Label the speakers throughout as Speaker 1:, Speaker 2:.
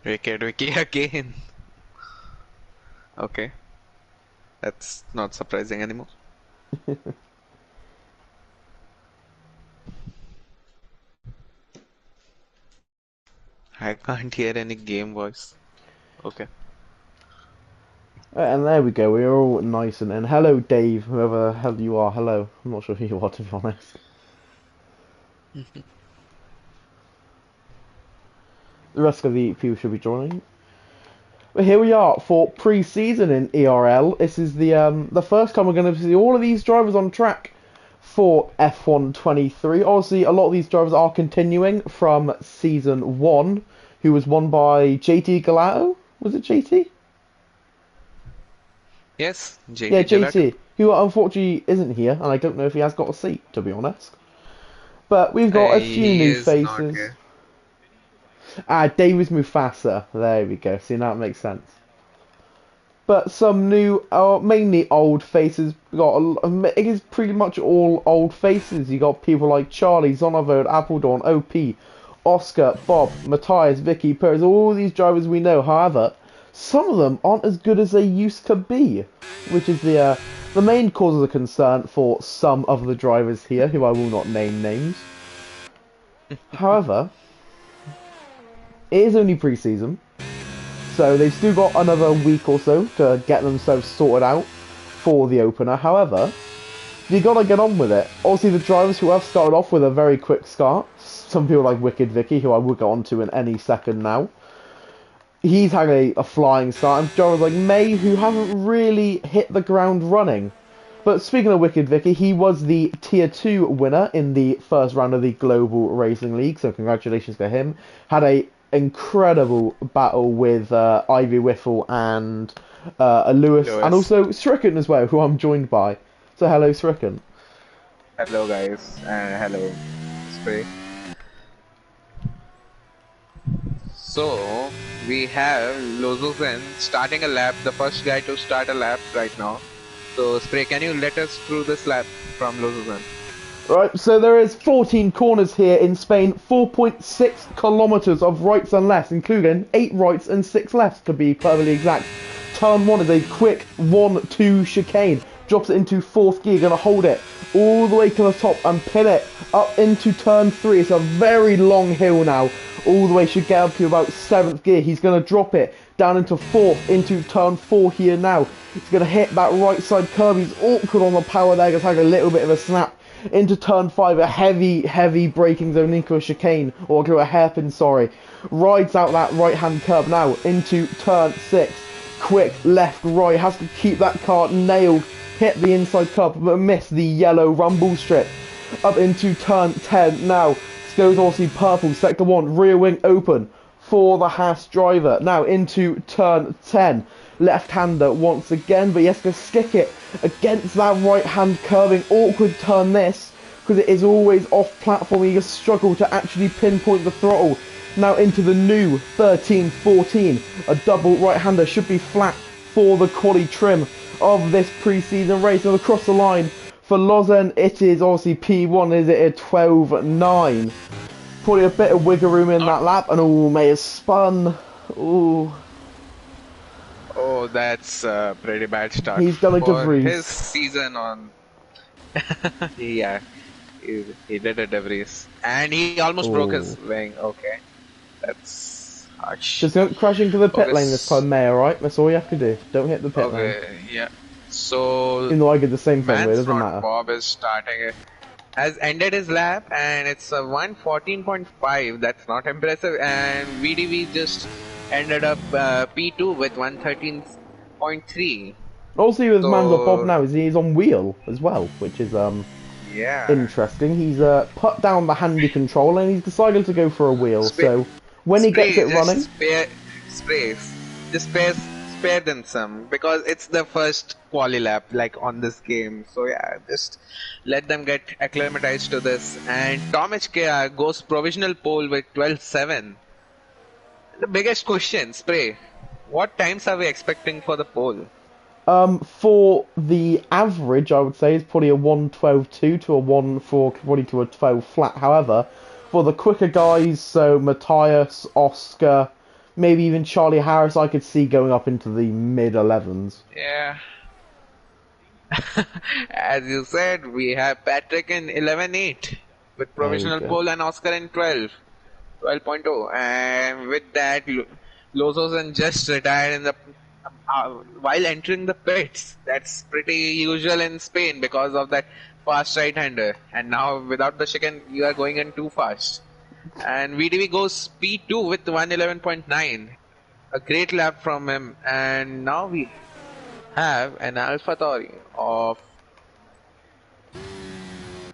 Speaker 1: Wicked Wiki again. Okay, that's not surprising anymore. I can't hear any game voice. Okay.
Speaker 2: And there we go, we're all nice and hello Dave, whoever the hell you are, hello. I'm not sure who you are to be honest. The rest of the people should be joining. But here we are for pre-season in ERL. This is the first time we're going to see all of these drivers on track for F1 23. Obviously, a lot of these drivers are continuing from season 1, who was won by JT Galato. Was it JT?
Speaker 1: Yes,
Speaker 2: Yeah,
Speaker 1: JT Gelato.
Speaker 2: JT, who unfortunately isn't here, and I don't know if he has got a seat, to be honest. But we've got a few
Speaker 1: He
Speaker 2: new
Speaker 1: is not
Speaker 2: faces.
Speaker 1: here.
Speaker 2: Davis Mufasa. There we go. See, now it makes sense. But some new, mainly old faces. It is pretty much all old faces. You got people like Charlie, Zonavode, Appledorn, OP, Oscar, Bob, Matthias, Vicky, Perez. All these drivers we know. However, some of them aren't as good as they used to be, which is the main cause of concern for some of the drivers here, who I will not name names. However, it is only pre-season. So they've still got another week or so to get themselves sorted out for the opener. However, you gotta get on with it. Obviously, the drivers who have started off with a very quick start, some people like Wicked Vicky, who I will go on to in any second now, he's had a flying start. And drivers like May, who haven't really hit the ground running. But speaking of Wicked Vicky, he was the Tier 2 winner in the first round of the Global Racing League, so congratulations to him. Had a incredible battle with Ivy Whiffle and Lewis, and
Speaker 1: Lewis.
Speaker 2: also Stricken as well, who I'm joined by. So hello, Stricken.
Speaker 1: Hello guys, hello Spray. So we have Lozozen starting a lap, the first guy to start a lap right now. So Spray, can you let us through this lap from Lozozen?
Speaker 2: Right, so there is 14 corners here in Spain, 4.6 kilometers of rights and lefts, including 8 rights and 6 lefts to be perfectly exact. Turn 1 is a quick 1-2 chicane, drops it into 4th gear, gonna hold it all the way to the top and pin it up into turn 3. It's a very long hill now, all the way should get up to about 7th gear. He's gonna drop it down into 4th, into turn 4 here now. He's gonna hit that right side curve. He's awkward on the power there, gonna take a little bit of a snap into turn 5, a heavy braking zone into a chicane, or a hairpin, sorry. Rides out that right hand curb now into turn 6. Quick left right, has to keep that car nailed, hit the inside curb but miss the yellow rumble strip. Up into turn 10 now. This goes obviously purple, sector 1, rear wing open for the Haas driver. Now into turn 10. Left-hander once again, but he has to stick it against that right-hand curving. Awkward turn this, because it is always off-platform. You just struggle to actually pinpoint the throttle. Now into the new 13-14. A double right-hander should be flat for the quali trim of this pre-season race. And across the line for Lozen, it is obviously P1, is it a 12-9. Probably a bit of wiggle room in that lap, and oh, May has spun. Ooh.
Speaker 1: Oh, that's a pretty bad start
Speaker 2: He's done a De
Speaker 1: for his
Speaker 2: Vries.
Speaker 1: season on. Yeah, he did a De Vries. And he almost broke his
Speaker 2: Oh.
Speaker 1: wing. Okay, that's harsh.
Speaker 2: Just don't crash into the pit
Speaker 1: Okay,
Speaker 2: lane this time, May, alright? That's all you have to do. Don't hit the pit lane.
Speaker 1: okay, yeah. So
Speaker 2: Even though I did the same thing, but it
Speaker 1: Vance
Speaker 2: doesn't
Speaker 1: Front
Speaker 2: matter.
Speaker 1: Bob is starting it. Has ended his lap and it's a 114.5. That's not impressive. And VDV just ended up P2 with 113.3.
Speaker 2: Also, with Manzo Bob
Speaker 1: So
Speaker 2: now is he's on wheel as well, which is
Speaker 1: yeah,
Speaker 2: interesting. He's put down the handy control and he's decided to go for a wheel.
Speaker 1: Sp
Speaker 2: So when he gets
Speaker 1: spray
Speaker 2: it
Speaker 1: just
Speaker 2: running,
Speaker 1: spare them some because it's the first quali lap like on this game. So yeah, just let them get acclimatized to this. And Tom HKR goes provisional pole with 12.7. The biggest question, Spray, what times are we expecting for the pole?
Speaker 2: for the average, I would say is probably a 1:12.2 to a 1:4, probably to a 12 flat. However, for the quicker guys, so Matthias, Oscar, maybe even Charlie Harris I could see going up into the mid-11s.
Speaker 1: Yeah. As you said, we have Patrick in 11.8 with
Speaker 2: There we
Speaker 1: provisional
Speaker 2: go.
Speaker 1: pole and Oscar in 12.0. And with that, Lozos just retired in the while entering the pits. That's pretty usual in Spain because of that fast right-hander. And now without the chicane, you are going in too fast. And VDV goes P2 with 111.9. A great lap from him. And now we have an AlphaTauri of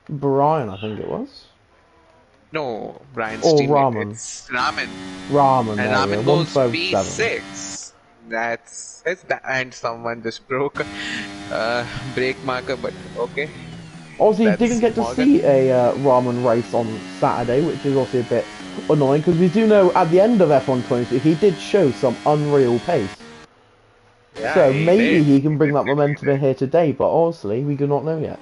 Speaker 2: Brian, I think it was.
Speaker 1: no Brian's
Speaker 2: Or
Speaker 1: teammate.
Speaker 2: Rahman.
Speaker 1: It's Raman.
Speaker 2: Rahman,
Speaker 1: And
Speaker 2: there we
Speaker 1: Raman
Speaker 2: go.
Speaker 1: goes
Speaker 2: 157.
Speaker 1: P6. That's and someone just broke a brake marker, but okay.
Speaker 2: Obviously,
Speaker 1: That's
Speaker 2: didn't get to
Speaker 1: Morgan.
Speaker 2: see a Rahman race on Saturday, which is also a bit annoying, because we do know at the end of F1 22 he did show some unreal pace.
Speaker 1: Yeah,
Speaker 2: So
Speaker 1: he
Speaker 2: maybe
Speaker 1: did.
Speaker 2: he can bring that
Speaker 1: Definitely
Speaker 2: momentum in
Speaker 1: did.
Speaker 2: here today, but honestly, we do not know yet.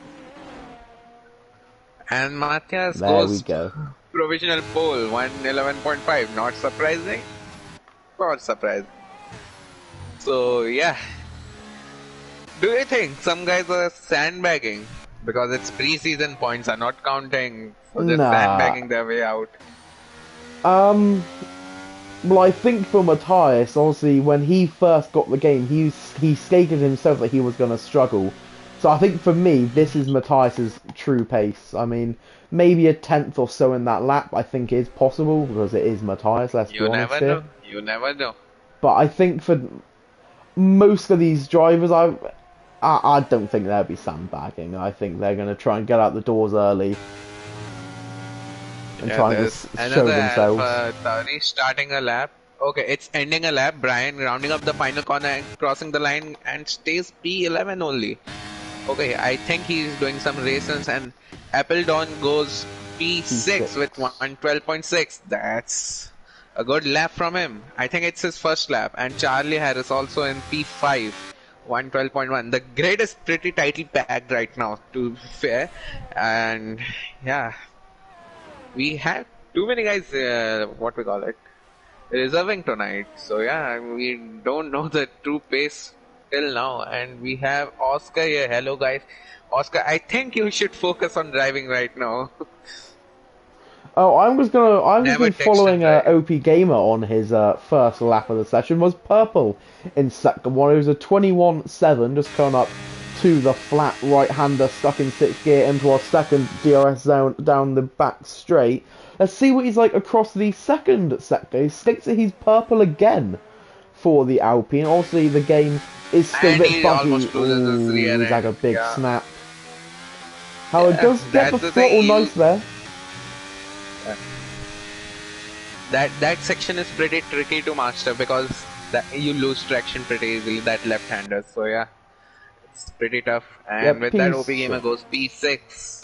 Speaker 1: And Matthias
Speaker 2: There
Speaker 1: goes
Speaker 2: we go.
Speaker 1: provisional pole 111.5. Not surprising. Not surprising. So yeah. Do you think some guys are sandbagging because it's pre-season points are not counting, so they're
Speaker 2: Nah.
Speaker 1: sandbagging their way out?
Speaker 2: Well, I think for Matthias, obviously, when he first got the game, he stated himself that he was going to struggle. So I think for me, this is Matthias's true pace. I mean, maybe a tenth or so in that lap, I think is possible because it is Matthias. Let's be
Speaker 1: You
Speaker 2: honest
Speaker 1: never
Speaker 2: here.
Speaker 1: know. You never know.
Speaker 2: But I think for most of these drivers, I don't think they'll be sandbagging. I think they're going to try and get out the doors early and try and
Speaker 1: there's
Speaker 2: just show
Speaker 1: another
Speaker 2: themselves.
Speaker 1: AlphaTauri starting a lap. Okay, it's ending a lap. Brian rounding up the final corner and crossing the line and stays P11 only. Okay, I think he's doing some races and Appledon goes P6 with 112.6. That's a good lap from him. I think it's his first lap. And Charlie Harris also in P5, 112.1. The grid is pretty tightly packed right now, to be fair. And yeah, we have too many guys, what we call it, reserving tonight. So yeah, we don't know the true pace till now. And we have Oscar here. Hello guys. Oscar, I think you should focus on driving right now.
Speaker 2: Oh, I've just
Speaker 1: Never
Speaker 2: been
Speaker 1: text
Speaker 2: following
Speaker 1: him, right?
Speaker 2: OP Gamer on his first lap of the session. Was purple in second one. It was a 21.7, just coming up to the flat right-hander, stuck in 6th gear into our second DRS zone down the back straight. Let's see what he's like across the second sector. He sticks it, he's purple again for the Alpine. Obviously, the game is still
Speaker 1: And
Speaker 2: a bit
Speaker 1: he
Speaker 2: buggy.
Speaker 1: almost loses his rear
Speaker 2: He's like a
Speaker 1: end.
Speaker 2: big
Speaker 1: Yeah.
Speaker 2: snap. Howard
Speaker 1: Yeah,
Speaker 2: does get the
Speaker 1: that's the thing,
Speaker 2: throttle
Speaker 1: he'll-
Speaker 2: nice there.
Speaker 1: That section is pretty tricky to master because you lose traction pretty easily, that left-hander. So yeah, it's pretty tough. And
Speaker 2: Yep,
Speaker 1: with that,
Speaker 2: P6.
Speaker 1: OP Gamer goes P6.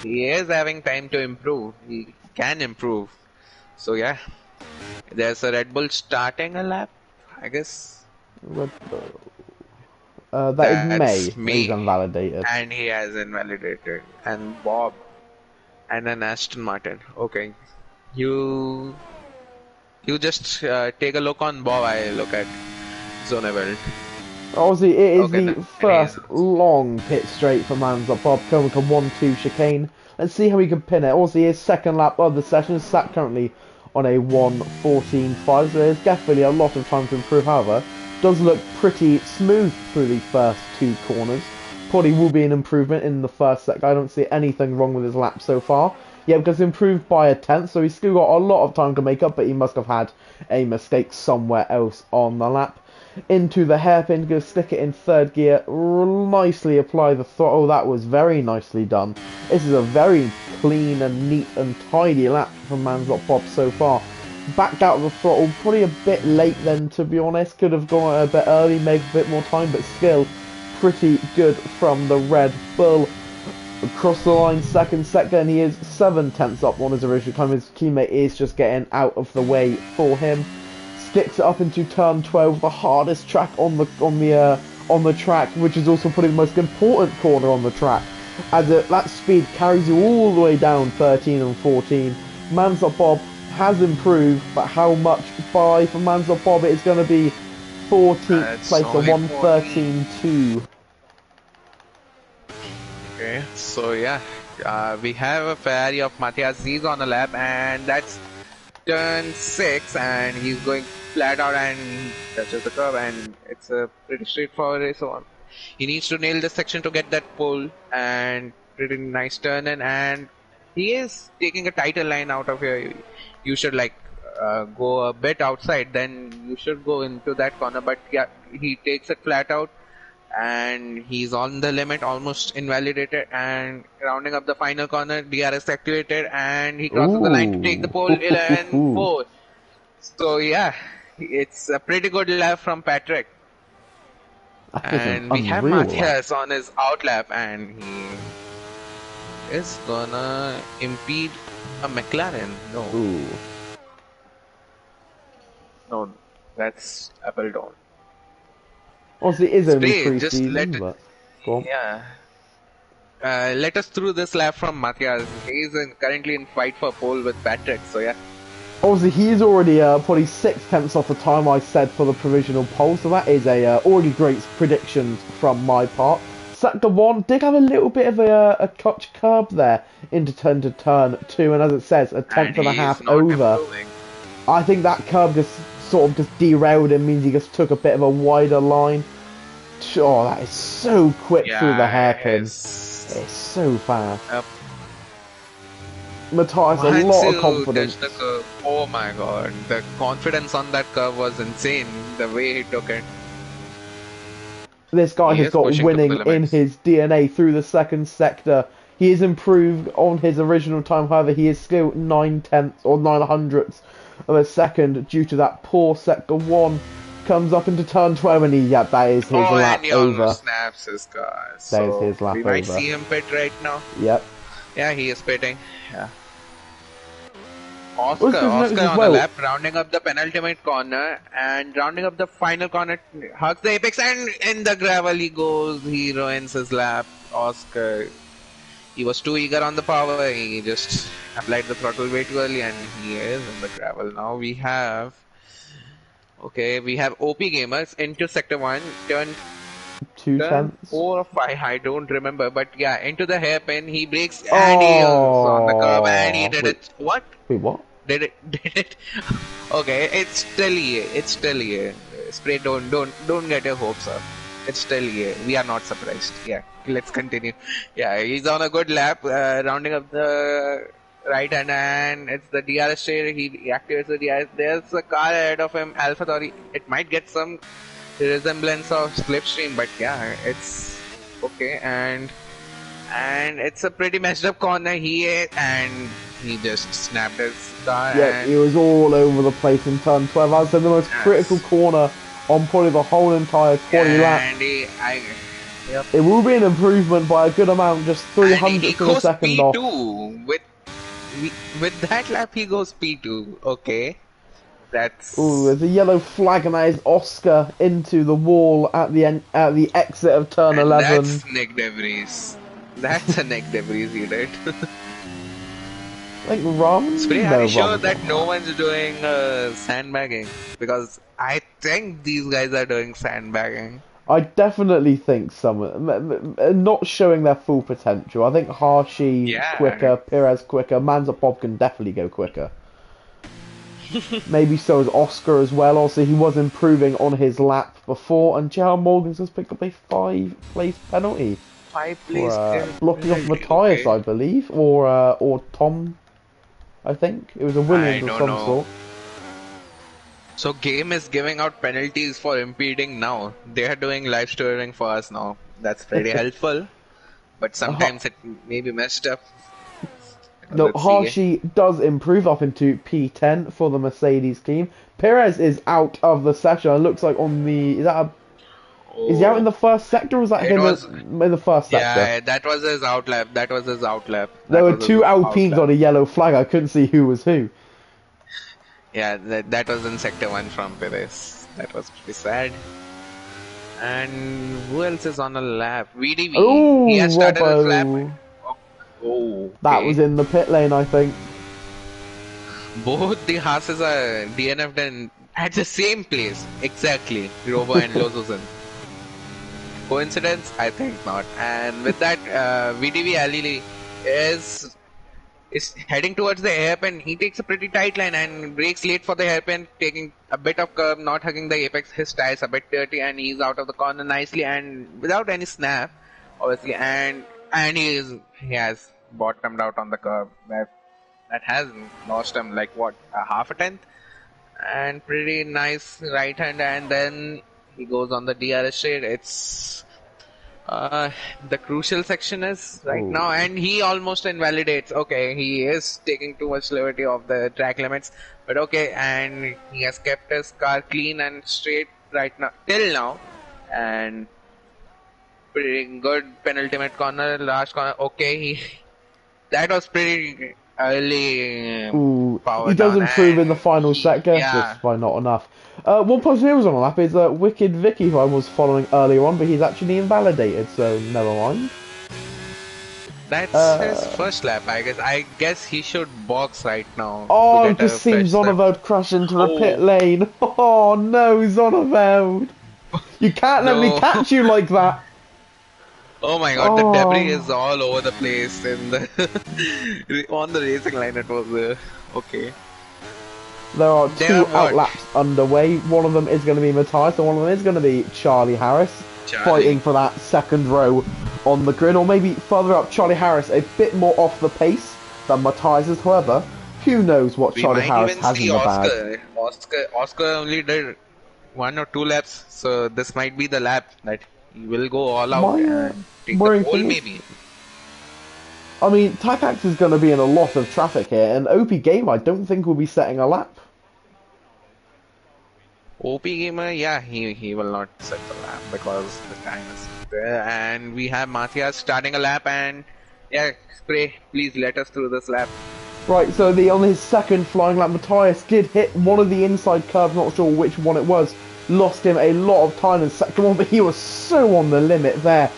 Speaker 1: He is having time to improve. He can improve. So yeah, there's a Red Bull starting a lap, I guess.
Speaker 2: Red Bull. That is
Speaker 1: That's
Speaker 2: May.
Speaker 1: me.
Speaker 2: He's unvalidated.
Speaker 1: And he has invalidated. And Bob. And an Aston Martin. Okay. You just take a look on Bob. I look at Zoneveld.
Speaker 2: Obviously, it is
Speaker 1: Okay,
Speaker 2: the
Speaker 1: then.
Speaker 2: first long pit straight for Manza Bob coming to 1-2 chicane. Let's see how he can pin it. Obviously, his second lap of the session is sat currently on a 1:14.5, so there's definitely a lot of time to improve. However, does look pretty smooth through the first two corners. Probably will be an improvement in the first sector. I don't see anything wrong with his lap so far. Yeah, because improved by a tenth, so he's still got a lot of time to make up, but he must have had a mistake somewhere else on the lap. Into the hairpin, go stick it in third gear, nicely apply the throttle. That was very nicely done. This is a very clean and neat and tidy lap from Manzot Bob so far. Backed out of the throttle, probably a bit late then, to be honest. Could have gone a bit early, made a bit more time, but still pretty good from the Red Bull. Across the line, second sector, and he is 7/10 up on his original time. His teammate is just getting out of the way for him. Sticks it up into turn 12, the hardest track on the track, which is also probably the most important corner on the track, as that speed carries you all the way down 13 and 14. Manza Bob has improved, but how much by for Manzo Bob? It's going to be 14th
Speaker 1: It's
Speaker 2: place, so
Speaker 1: only
Speaker 2: 113.2.
Speaker 1: Okay, so yeah, we have a Ferrari of Matthias. He's on a lap, and that's turn 6, and he's going flat out and touches the curve, and it's a pretty straightforward race on. He needs to nail this section to get that pole, and pretty nice turn in, and he is taking a tighter line out of here. You should like go a bit outside, then you should go into that corner, but yeah, he takes it flat out. And he's on the limit, almost invalidated, and rounding up the final corner, DRS activated, and he crosses the line to take the pole 11-4. So yeah, it's a pretty good lap from Patrick. And we have Matthias on his outlap, and he is gonna impede a McLaren. No.
Speaker 2: Ooh.
Speaker 1: No, that's Appleton.
Speaker 2: Obviously, it is only
Speaker 1: Stay,
Speaker 2: pre
Speaker 1: just
Speaker 2: season,
Speaker 1: let it,
Speaker 2: but go on.
Speaker 1: yeah. Let us through this lap from Matthias. He's currently in fight for pole with Patrick, so yeah.
Speaker 2: Obviously, he's already probably 6/10 off the time I said for the provisional pole, so that is a already great predictions from my part. Sector 1 did have a little bit of a touch curb there into turn 2, and as it says, a tenth and a half over.
Speaker 1: Improving.
Speaker 2: I think that curb just sort of just derailed him, means he just took a bit of a wider line. Oh, that is so quick through the hairpin. It's so fast. Matthias, a lot of confidence.
Speaker 1: Oh my god, the confidence on that curve was insane, the way he took it.
Speaker 2: This guy has got winning in his DNA through the second sector. He has improved on his original time, however, he is still 9/10 or 9/100 of a second due to that poor sector 1. Comes up into turn 12 and that is his lap
Speaker 1: and he
Speaker 2: over.
Speaker 1: almost snaps his car.
Speaker 2: That is his lap
Speaker 1: we
Speaker 2: over.
Speaker 1: might see him pit right now.
Speaker 2: Yep.
Speaker 1: Yeah, he is pitting. Yeah.
Speaker 2: Also
Speaker 1: Oscar on
Speaker 2: well,
Speaker 1: the lap, rounding up the penultimate corner and rounding up the final corner, hugs the apex, and in the gravel he goes. He ruins his lap. Oscar, he was too eager on the power. He just applied the throttle way too early, and he is in the gravel. Now we have OP Gamers into sector 1, turn 4 or 5, I don't remember, but yeah, into the hairpin, he breaks and he is on the curb, and he did it. What?
Speaker 2: Wait, what?
Speaker 1: Did it? Okay, it's still EA. It's still EA. Spray, don't get your hopes up. It's still EA. We are not surprised. Yeah, let's continue. Yeah, he's on a good lap, rounding up the right hand, and it's the DRS share. He activates the DRS. There's a car ahead of him, AlphaTauri. It might get some resemblance of Slipstream, but yeah, it's okay. And it's a pretty messed up corner. He just snapped his car.
Speaker 2: Yeah, he was all over the place in turn 12. I would say the most critical corner on probably the whole entire quali lap.
Speaker 1: And yep.
Speaker 2: It will be an improvement by a good amount, just 300 of a second
Speaker 1: P2
Speaker 2: off.
Speaker 1: With that lap, he goes P2. Okay, that's.
Speaker 2: Ooh, there's a yellow flag, and that is Oscar into the wall at the exit of turn 11.
Speaker 1: That's Nick DeVries. That's a Nick DeVries he did.
Speaker 2: Like Ram?
Speaker 1: Spray, are you sure that no one's doing sandbagging? Because I think these guys are doing sandbagging.
Speaker 2: I definitely think some not showing their full potential. I think Harshy quicker, Perez quicker, Manzapop can definitely go quicker. Maybe so is Oscar as well. Also, he was improving on his lap before, and Gerald Morgan's just picked up a 5-place penalty.
Speaker 1: 5 place
Speaker 2: blocking off Matthias, I believe, or Tom. I think it was a Williams of some sort.
Speaker 1: So Game is giving out penalties for impeding now. They are doing live streaming for us now. That's pretty helpful. But sometimes it may be messed up.
Speaker 2: No, Harshy does improve up into P10 for the Mercedes team. Perez is out of the session. It looks like on the... Is he out in the first sector, or was that him in the first sector?
Speaker 1: Yeah, that was his outlap.
Speaker 2: There were 2 Alpines on a yellow flag. I couldn't see who was who.
Speaker 1: Yeah, that was in sector 1 from Perez. That was pretty sad. And who else is on a lap? VDV.
Speaker 2: Ooh,
Speaker 1: he has started his lap.
Speaker 2: That was in the pit lane, I think.
Speaker 1: Both the horses are DNF'd in at the same place. Exactly. Robo and Lozosan. Coincidence? I think not. And with that, VDV Ali is heading towards the hairpin. He takes a pretty tight line and breaks late for the hairpin, taking a bit of curve, not hugging the apex. His tires a bit dirty, and he's out of the corner nicely and without any snap, obviously. And he has bottomed out on the curve. That has lost him like what, a half a tenth, and pretty nice right hand, and then he goes on the DRS straight. It's the crucial section is right now, and he almost invalidates. Okay, he is taking too much liberty of the track limits, but okay, and he has kept his car clean and straight right now till now, and pretty good penultimate corner, last corner. Okay, that was pretty early. Power
Speaker 2: he does
Speaker 1: down,
Speaker 2: improve in
Speaker 1: and
Speaker 2: the final sector,
Speaker 1: yeah.
Speaker 2: just by not enough. One person who was on the lap is Wicked Vicky, who I was following earlier on, but he's actually invalidated, so never mind.
Speaker 1: That's his first lap, I guess. I guess he should box right now.
Speaker 2: Oh,
Speaker 1: to
Speaker 2: I've
Speaker 1: get
Speaker 2: just
Speaker 1: a
Speaker 2: seen
Speaker 1: fresh start.
Speaker 2: Zonderveld crash into the pit lane. Oh no, Zonderveld! You can't let me
Speaker 1: No.
Speaker 2: catch you like that.
Speaker 1: Oh my god, the
Speaker 2: Oh.
Speaker 1: debris is all over the place in the on the racing line. It was okay.
Speaker 2: There are
Speaker 1: There
Speaker 2: two
Speaker 1: are what?
Speaker 2: outlaps underway. One of them is going to be Matthias, and one of them is going to be Charlie Harris, fighting for that second row on the grid, or maybe further up. Charlie Harris a bit more off the pace than Matthias is. However, who knows what
Speaker 1: We
Speaker 2: Charlie
Speaker 1: might
Speaker 2: Harris
Speaker 1: even
Speaker 2: has
Speaker 1: see
Speaker 2: in the bag.
Speaker 1: Oscar only did 1 or 2 laps, so this might be the lap that he will go all out
Speaker 2: My,
Speaker 1: and take the
Speaker 2: worrying
Speaker 1: pole
Speaker 2: thing is-
Speaker 1: maybe.
Speaker 2: I mean, Takax is going to be in a lot of traffic here, and OP Game I don't think will be setting a lap.
Speaker 1: OP Gamer, yeah, he will not set the lap because the time is there, and we have Matthias starting a lap, and yeah, Spray, please let us through this lap.
Speaker 2: Right, so on his second flying lap, Matthias did hit one of the inside curves, not sure which one it was. Lost him a lot of time in second one, but he was so on the limit there.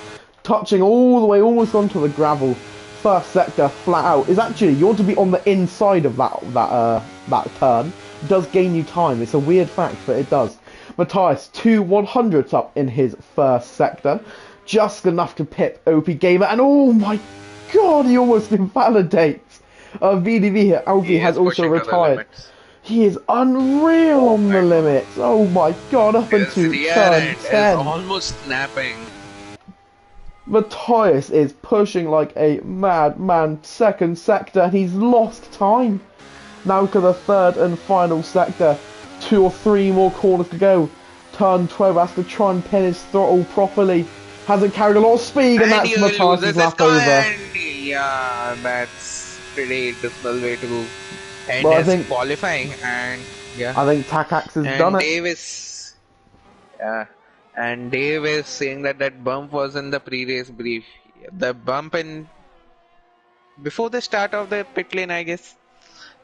Speaker 2: Touching all the way, almost onto the gravel. First sector, flat out. Is actually, you want to be on the inside of that turn. It does gain you time. It's a weird fact, but it does. Matthias, 2/100ths up in his first sector. Just enough to pip OP Gamer, and oh my god, he almost invalidates. VDV here, Alfie
Speaker 1: He
Speaker 2: has
Speaker 1: is
Speaker 2: also
Speaker 1: pushing to the
Speaker 2: retired.
Speaker 1: limits.
Speaker 2: He is unreal on the limits. Oh my god, up
Speaker 1: His
Speaker 2: into
Speaker 1: rear
Speaker 2: turn
Speaker 1: end is
Speaker 2: 10.
Speaker 1: almost snapping.
Speaker 2: Matthias is pushing like a madman. Second sector, and he's lost time. Now to the third and final sector. 2 or 3 more corners to go. Turn 12 has to try and pin his throttle properly. Hasn't carried a lot of speed, and that's
Speaker 1: he loses
Speaker 2: Matthias'
Speaker 1: his
Speaker 2: lap
Speaker 1: car,
Speaker 2: over.
Speaker 1: and yeah, that's pretty dismal way to end
Speaker 2: Well, I
Speaker 1: his
Speaker 2: think-
Speaker 1: qualifying, and yeah.
Speaker 2: I think Takax has
Speaker 1: And
Speaker 2: done it.
Speaker 1: Dave is, yeah, and Dave is saying that bump was in the pre-race brief. The bump in before the start of the pit lane, I guess.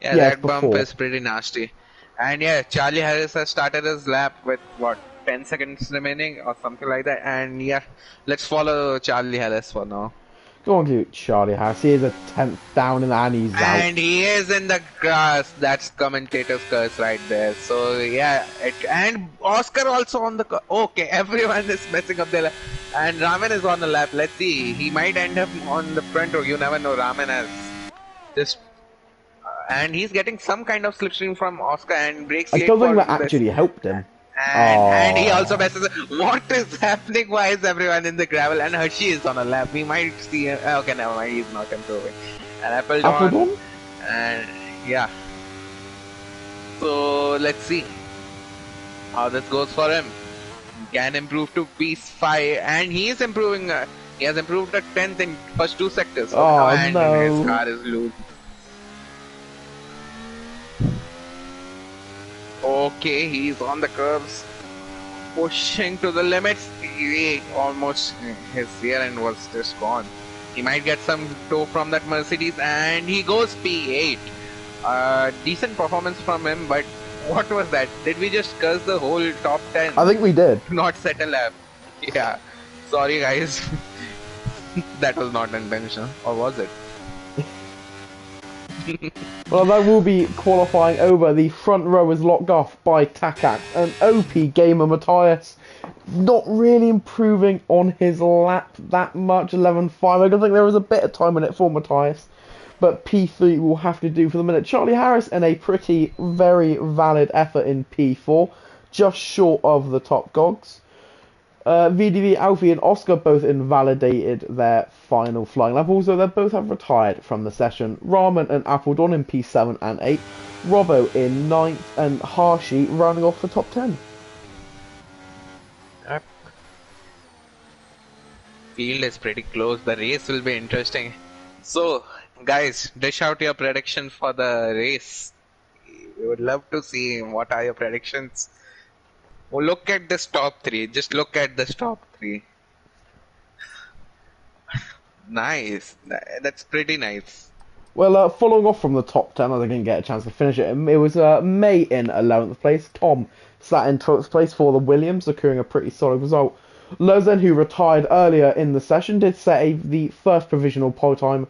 Speaker 1: Yeah,
Speaker 2: Yes,
Speaker 1: that bump
Speaker 2: before.
Speaker 1: is pretty nasty. And yeah, Charlie Harris has started his lap with what, 10 seconds remaining or something like that. And yeah, let's follow Charlie Harris for now.
Speaker 2: Go on to Charlie Harris. He is a 10th down and he's out.
Speaker 1: And he is in the grass. That's commentator's curse right there. So yeah, and Oscar also on the okay. Everyone is messing up their lap, and Raman is on the lap. Let's see. He might end up on the front row. You never know. Raman has just. And he's getting some kind of slipstream from Oscar and breaks
Speaker 2: I
Speaker 1: late
Speaker 2: don't think
Speaker 1: for
Speaker 2: that
Speaker 1: this.
Speaker 2: actually helped him.
Speaker 1: And he also messes up. What is happening? Why is everyone in the gravel? And Hershey is on a lap. We might see him. Okay, never mind. He's not improving. And Appledon.
Speaker 2: Appledon?
Speaker 1: And yeah. So let's see how this goes for him. He can improve to P5, and he is improving. He has improved to 10th in first 2 sectors.
Speaker 2: Oh,
Speaker 1: and
Speaker 2: no.
Speaker 1: his car is loose. Okay, he's on the curves, pushing to the limits. He almost, his rear end was just gone. He might get some tow from that Mercedes, and he goes P8. Decent performance from him, but what was that? Did we just curse the whole top 10?
Speaker 2: I think we did.
Speaker 1: Not set a lap. Yeah, sorry guys. That was not intentional, or was it?
Speaker 2: Well, that will be qualifying over. The front row is locked off by Takax and OP gamer Matthias. Not really improving on his lap that much, 11.5. I don't think there was a bit of time in it for Matthias, but P3 will have to do for the minute. Charlie Harris in a very valid effort in P4, just short of the top gogs. VDV, Alfie and Oscar both invalidated their final flying lap. Also, they both have retired from the session. Rahman and Appledon in P7 and 8. Robbo in 9th and Harshy rounding off the top 10.
Speaker 1: Yep. Field is pretty close. The race will be interesting. So, guys, dish out your predictions for the race. We would love to see what are your predictions. Oh, look at this top 3. Just look at this top 3. Nice. That's pretty nice.
Speaker 2: Well, following off from the top 10, I didn't get a chance to finish it. It was May in 11th place. Tom sat in 12th place for the Williams, securing a pretty solid result. Lozen, who retired earlier in the session, did set the first provisional pole time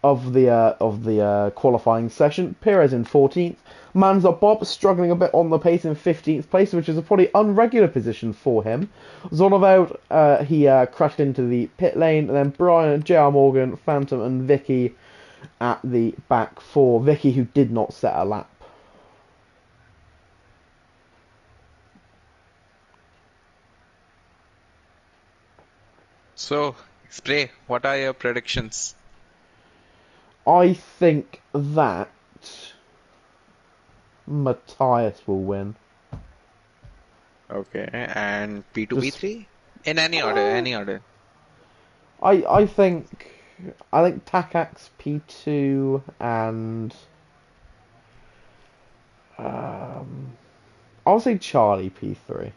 Speaker 2: of the qualifying session. Perez in 14th. Manza Bob struggling a bit on the pace in 15th place, which is a probably unregular position for him. Zonderveld, he crashed into the pit lane, and then Brian, JR Morgan, Phantom, and Vicky at the back for Vicky, who did not set a lap.
Speaker 1: So, Spray, what are your predictions?
Speaker 2: I think that Matthias will win.
Speaker 1: Okay, and P2, P3? In any order, any order.
Speaker 2: I think Takax P2 and I'll say Charlie P3.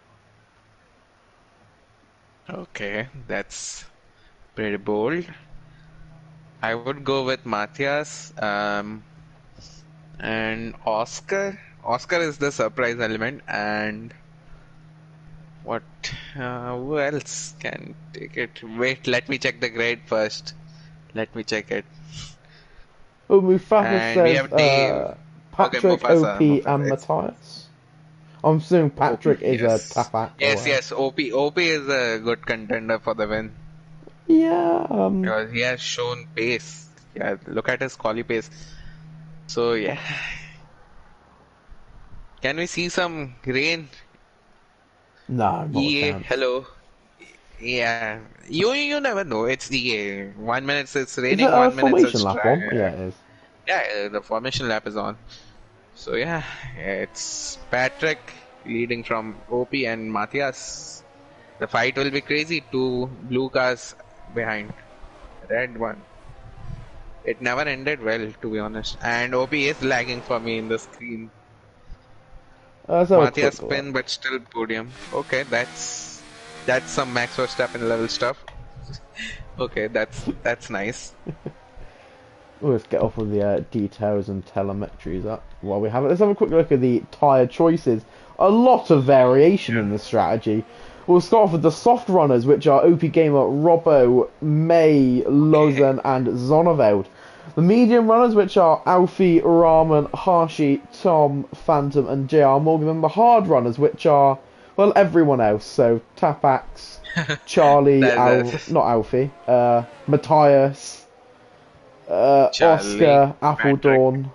Speaker 1: Okay, that's pretty bold. I would go with Matthias and Oscar. Oscar is the surprise element, and what? Who else can take it? Wait, let me check the grade first. Let me check it.
Speaker 2: Oh, Mufasa
Speaker 1: And
Speaker 2: says
Speaker 1: we have Dave.
Speaker 2: Patrick,
Speaker 1: Okay, Mufasa,
Speaker 2: OP,
Speaker 1: Mufasa,
Speaker 2: and
Speaker 1: it's-
Speaker 2: Matthias. I'm assuming Patrick
Speaker 1: OP,
Speaker 2: is
Speaker 1: yes.
Speaker 2: a Tapak.
Speaker 1: Yes, OP is a good contender for the win.
Speaker 2: Yeah.
Speaker 1: Because he has shown pace. Yeah, look at his quali pace. So yeah. Can we see some rain?
Speaker 2: No, not a
Speaker 1: EA,
Speaker 2: chance.
Speaker 1: hello. Yeah. You never know. It's EA. 1 minute it's
Speaker 2: Is
Speaker 1: raining,
Speaker 2: it a
Speaker 1: 1 minute
Speaker 2: formation
Speaker 1: it's
Speaker 2: lap
Speaker 1: dry.
Speaker 2: on? Yeah, it is.
Speaker 1: Yeah, the formation lap is on. So yeah, it's Patrick leading from OP and Matthias. The fight will be crazy. 2 blue cars behind. Red one. It never ended well, to be honest. And OP is lagging for me in the screen.
Speaker 2: Let's have a
Speaker 1: Matthias
Speaker 2: quick
Speaker 1: spin,
Speaker 2: look.
Speaker 1: but still podium. Okay, that's some Max Verstappen level stuff. Okay, that's nice.
Speaker 2: Let's get off with the details and telemetries up while we have it. Let's have a quick look at the tyre choices. A lot of variation in the strategy. We'll start off with the soft runners, which are OP Gamer, Robbo, May, Lozen, and Zonderveld. The medium runners, which are Alfie, Rahman, Harshy, Tom, Phantom, and JR Morgan. And the hard runners, which are, well, everyone else. So Tapax, Charlie, not Alfie, Matthias,
Speaker 1: Charlie,
Speaker 2: Oscar, Appledorn,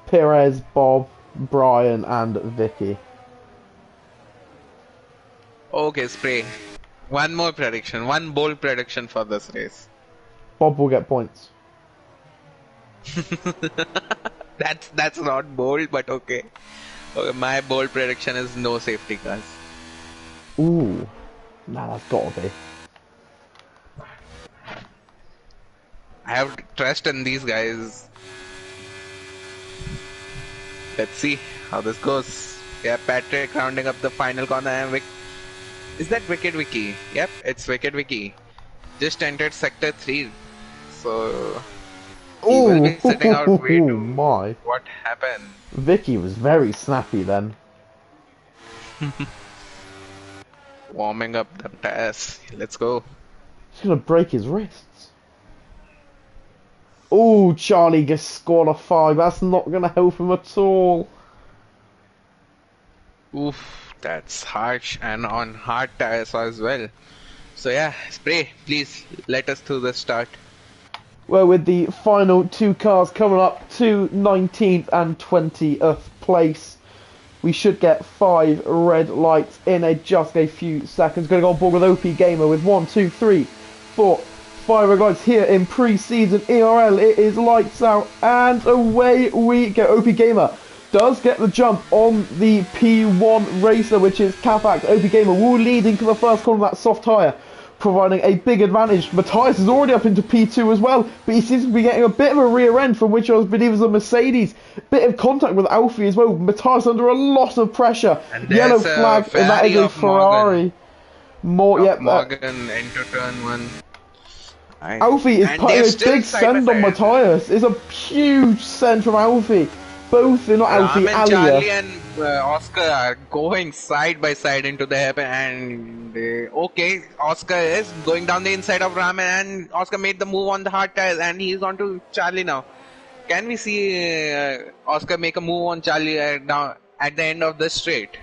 Speaker 2: Perez, Bob, Brian, and Vicky.
Speaker 1: Okay, Spray. One more prediction. One bold prediction for this race.
Speaker 2: Bob will get points.
Speaker 1: That's not bold, but okay. Okay, my bold prediction is no safety cars.
Speaker 2: Ooh. Nah, that's gotta be.
Speaker 1: I have trust in these guys. Let's see how this goes. Yeah, Patrick rounding up the final corner, and is that Wicked Wiki? Yep, it's Wicked Wiki. Just entered sector 3. So he will be sitting out way
Speaker 2: Oh
Speaker 1: to
Speaker 2: my.
Speaker 1: what happened.
Speaker 2: Vicky was very snappy then.
Speaker 1: Warming up the tires. Let's go.
Speaker 2: She's gonna break his wrists. Oh, Charlie just scored a 5. That's not going to help him at all.
Speaker 1: Oof, that's harsh and on hard tires as well. So yeah, Spray, please let us through the start.
Speaker 2: Well, with the final 2 cars coming up to 19th and 20th place, we should get 5 red lights in just a few seconds. Going to go on board with OP Gamer with 1, 2, 3, 4, 5 red lights here in pre-season ERL. It is lights out and away we go. OP Gamer does get the jump on the P1 racer, which is Capac. OP Gamer will lead into the first corner of that soft tyre, providing a big advantage. Matthias is already up into P2 as well, but he seems to be getting a bit of a rear end from which I believe was a Mercedes. Bit of contact with Alfie as well. Matthias under a lot of pressure. Yellow flag, and that is a Ferrari.
Speaker 1: Morgan into turn 1.
Speaker 2: Alfie is putting a big send on Matthias. It's a huge send from Alfie. Both, not Alfie, Alia.
Speaker 1: Charlie and Oscar are going side by side into the hairpin, and okay, Oscar is going down the inside of Raman, and Oscar made the move on the hard tires, and he's on to Charlie now. Can we see Oscar make a move on Charlie down at the end of the straight?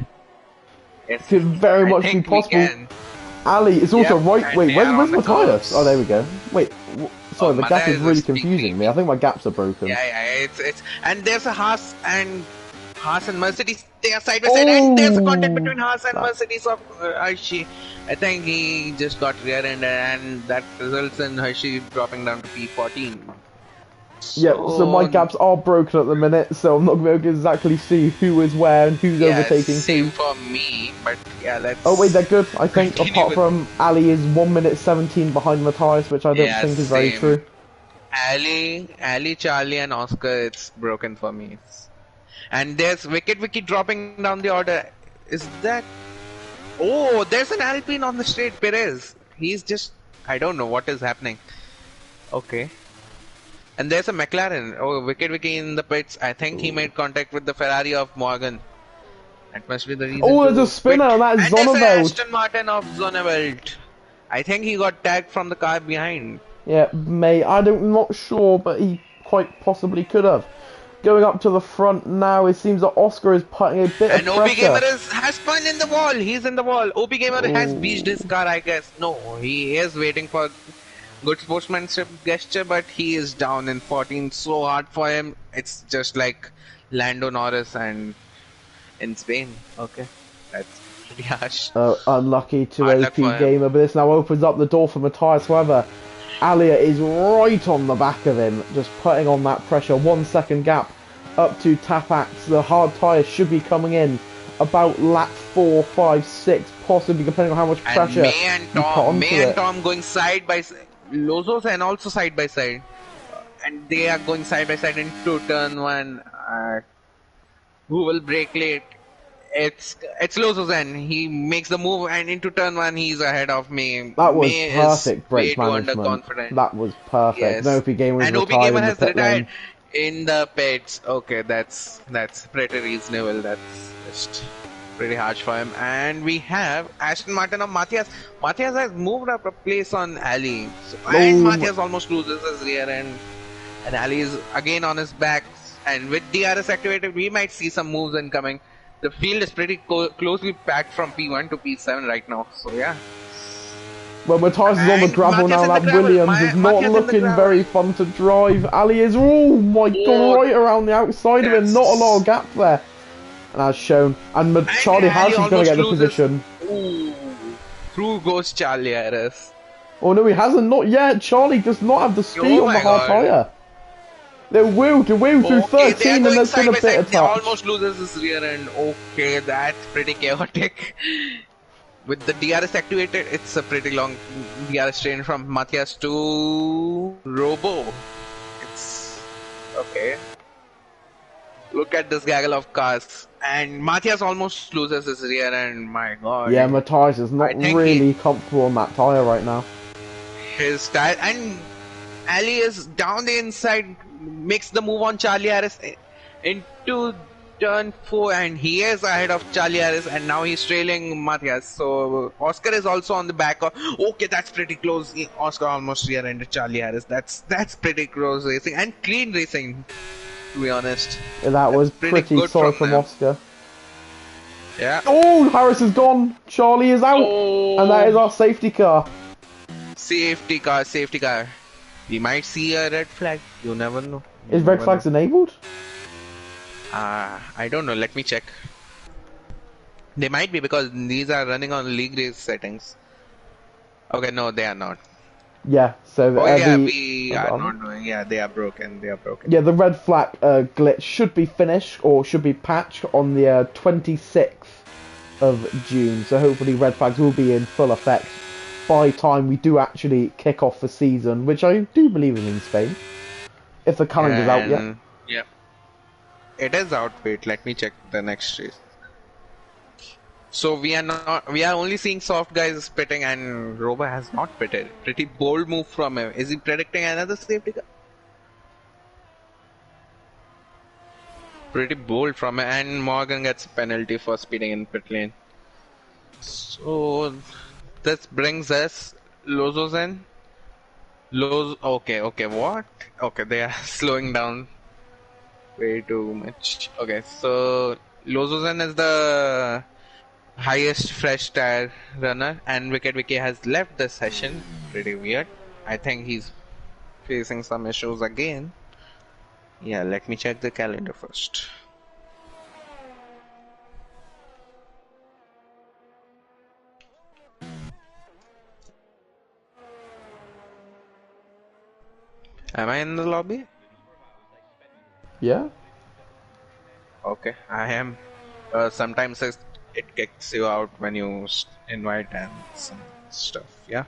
Speaker 2: Yes, could very much be possible. Ali is also right. Wait, where's Matthias? Oh, there we go. Wait, sorry, the gap is really confusing me. I think my gaps are broken.
Speaker 1: Yeah, it's and there's a Haas and Mercedes. They are side by side, and there's a contact between Haas and Mercedes of Hershey. I think he just got rear-ended, and that results in Hershey dropping down to P14.
Speaker 2: Yeah, so my gaps are broken at the minute, so I'm not going to be able to exactly see who is where and who's overtaking
Speaker 1: same
Speaker 2: who.
Speaker 1: for me, but yeah, let's...
Speaker 2: Oh wait, they're good, I think, apart from Ali is 1 minute 17 behind Matthias, which I don't think is very true.
Speaker 1: Ali, Charlie and Oscar, it's broken for me. And there's Wicked dropping down the order. Is that... Oh, there's an Alpine on the straight, Perez. He's just... I don't know what is happening. Okay. And there's a McLaren. Oh, Wicked in the pits. I think he made contact with the Ferrari of Morgan. That must be the reason.
Speaker 2: Oh, there's a spinner on that Zonneveld.
Speaker 1: And there's Aston Martin of Zonneveld. I think he got tagged from the car behind.
Speaker 2: Yeah, I'm not sure, but he quite possibly could have. Going up to the front now, it seems that Oscar is putting a bit of pressure.
Speaker 1: And OP Gamer has spun in the wall. He's in the wall. OP Gamer has beached his car, I guess. No, he is waiting for good sportsmanship gesture, but he is down in 14. So hard for him. It's just like Lando Norris and in Spain. Okay, that's pretty harsh.
Speaker 2: Unlucky to OP Gamer, but this now opens up the door for Matthias. However, Alia is right on the back of him, just putting on that pressure. 1 second gap up to Tapax. The hard tyre should be coming in about lap 4, 5, 6, possibly, depending on how much pressure
Speaker 1: and May and Tom going side by side. Lozos and also side by side, and they are going side by side into turn 1. Who will brake late? It's Lozos, and he makes the move, and into turn 1 he's ahead of me.
Speaker 2: That was
Speaker 1: May
Speaker 2: perfect brake management. That was perfect.
Speaker 1: Yes.
Speaker 2: No, OP Gamer
Speaker 1: and OP Gamer has retired in the pits. Okay, that's pretty reasonable. That's just pretty harsh for him. And we have Aston Martin of Matthias. Matthias has moved up a place on Ali. And Matthias almost loses his rear end. And Ali is again on his back. And with DRS activated, we might see some moves incoming. The field is pretty closely packed from P1 to P7 right now. So yeah.
Speaker 2: Well, Matthias is on the gravel now. That Williams is not looking very fun to drive. Ali is, oh my god, right around the outside of him. Not a lot of gap there. And as shown, and Charlie Harrison's going to get the position.
Speaker 1: Ooh, through goes Charlie Harris.
Speaker 2: Oh no, he hasn't, not yet. Charlie does not have the speed on the hard tyre. They will through 13 and there's been a bit of touch.
Speaker 1: He almost loses his rear end. Okay, that's pretty chaotic. With the DRS activated, it's a pretty long DRS train from Matthias to Robo. It's okay. Look at this gaggle of cars. And Matthias almost loses his rear end, my god.
Speaker 2: Yeah, Matthias is not really comfortable on that tyre right now.
Speaker 1: His tyre, and Ali is down the inside, makes the move on Charlie Harris into turn 4 and he is ahead of Charlie Harris and now he's trailing Matthias. So Oscar is also on the back of. Okay, that's pretty close. Oscar almost rear-ended Charlie Harris. That's pretty close racing and clean racing, to be honest.
Speaker 2: That was pretty solid from Oscar.
Speaker 1: Yeah.
Speaker 2: Oh, Harris is gone. Charlie is out.
Speaker 1: Oh.
Speaker 2: And that is our safety car.
Speaker 1: Safety car, safety car. We might see a red flag. You never know.
Speaker 2: Is red flags enabled?
Speaker 1: I don't know. Let me check. They might be because these are running on league race settings. Okay, no, they are not.
Speaker 2: Yeah, so
Speaker 1: we are not doing. Yeah, they are broken. They are broken.
Speaker 2: Yeah, the red flag glitch should be finished or should be patched on the 26th of June. So hopefully red flags will be in full effect by time we do actually kick off the season, which I do believe is in Spain. If the calendar's out yet.
Speaker 1: Yeah. It is out. Wait, let me check the next race. So we are only seeing soft guys pitting and Robo has not pitted. Pretty bold move from him. Is he predicting another safety car? Pretty bold from him, and Morgan gets a penalty for speeding in pit lane. So this brings us Lozos in. Okay, what? Okay, they are slowing down way too much. Okay, so Lozozen is the highest fresh tire runner, and Wicked Vicky has left the session. Pretty weird. I think he's facing some issues again. Yeah, let me check the calendar first. Am I in the lobby?
Speaker 2: Yeah.
Speaker 1: Okay, I am. Sometimes it kicks you out when you invite and some stuff. Yeah.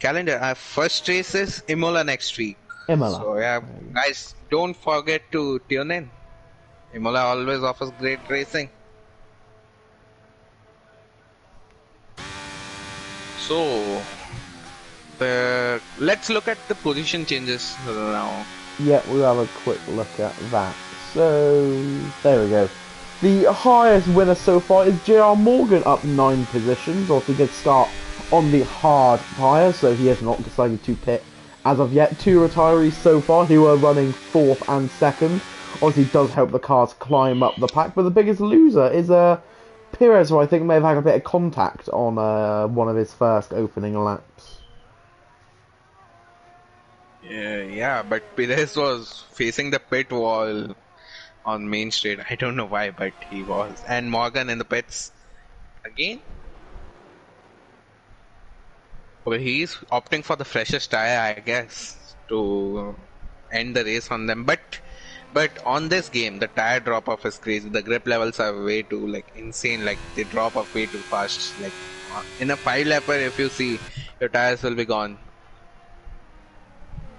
Speaker 1: Calendar. Our first race is Imola next week.
Speaker 2: Imola.
Speaker 1: So yeah, guys, don't forget to tune in. Imola always offers great racing. So, let's look at the position changes now.
Speaker 2: Yeah, we'll have a quick look at that. So, there we go. The highest winner so far is JR Morgan, up 9 positions. Also, he did start on the hard tyre, so he has not decided to pit as of yet. 2 retirees so far who are running 4th and 2nd. Obviously, does help the cars climb up the pack, but the biggest loser is Perez, who I think may have had a bit of contact on one of his first opening laps.
Speaker 1: Yeah, but Perez was facing the pit wall on Main Street. I don't know why, but he was. And Morgan in the pits again. Well, he's opting for the freshest tire, I guess, to end the race on them. But on this game, the tire drop off is crazy. The grip levels are way too insane. They drop off way too fast. In a 5-lapper, if you see, your tires will be gone.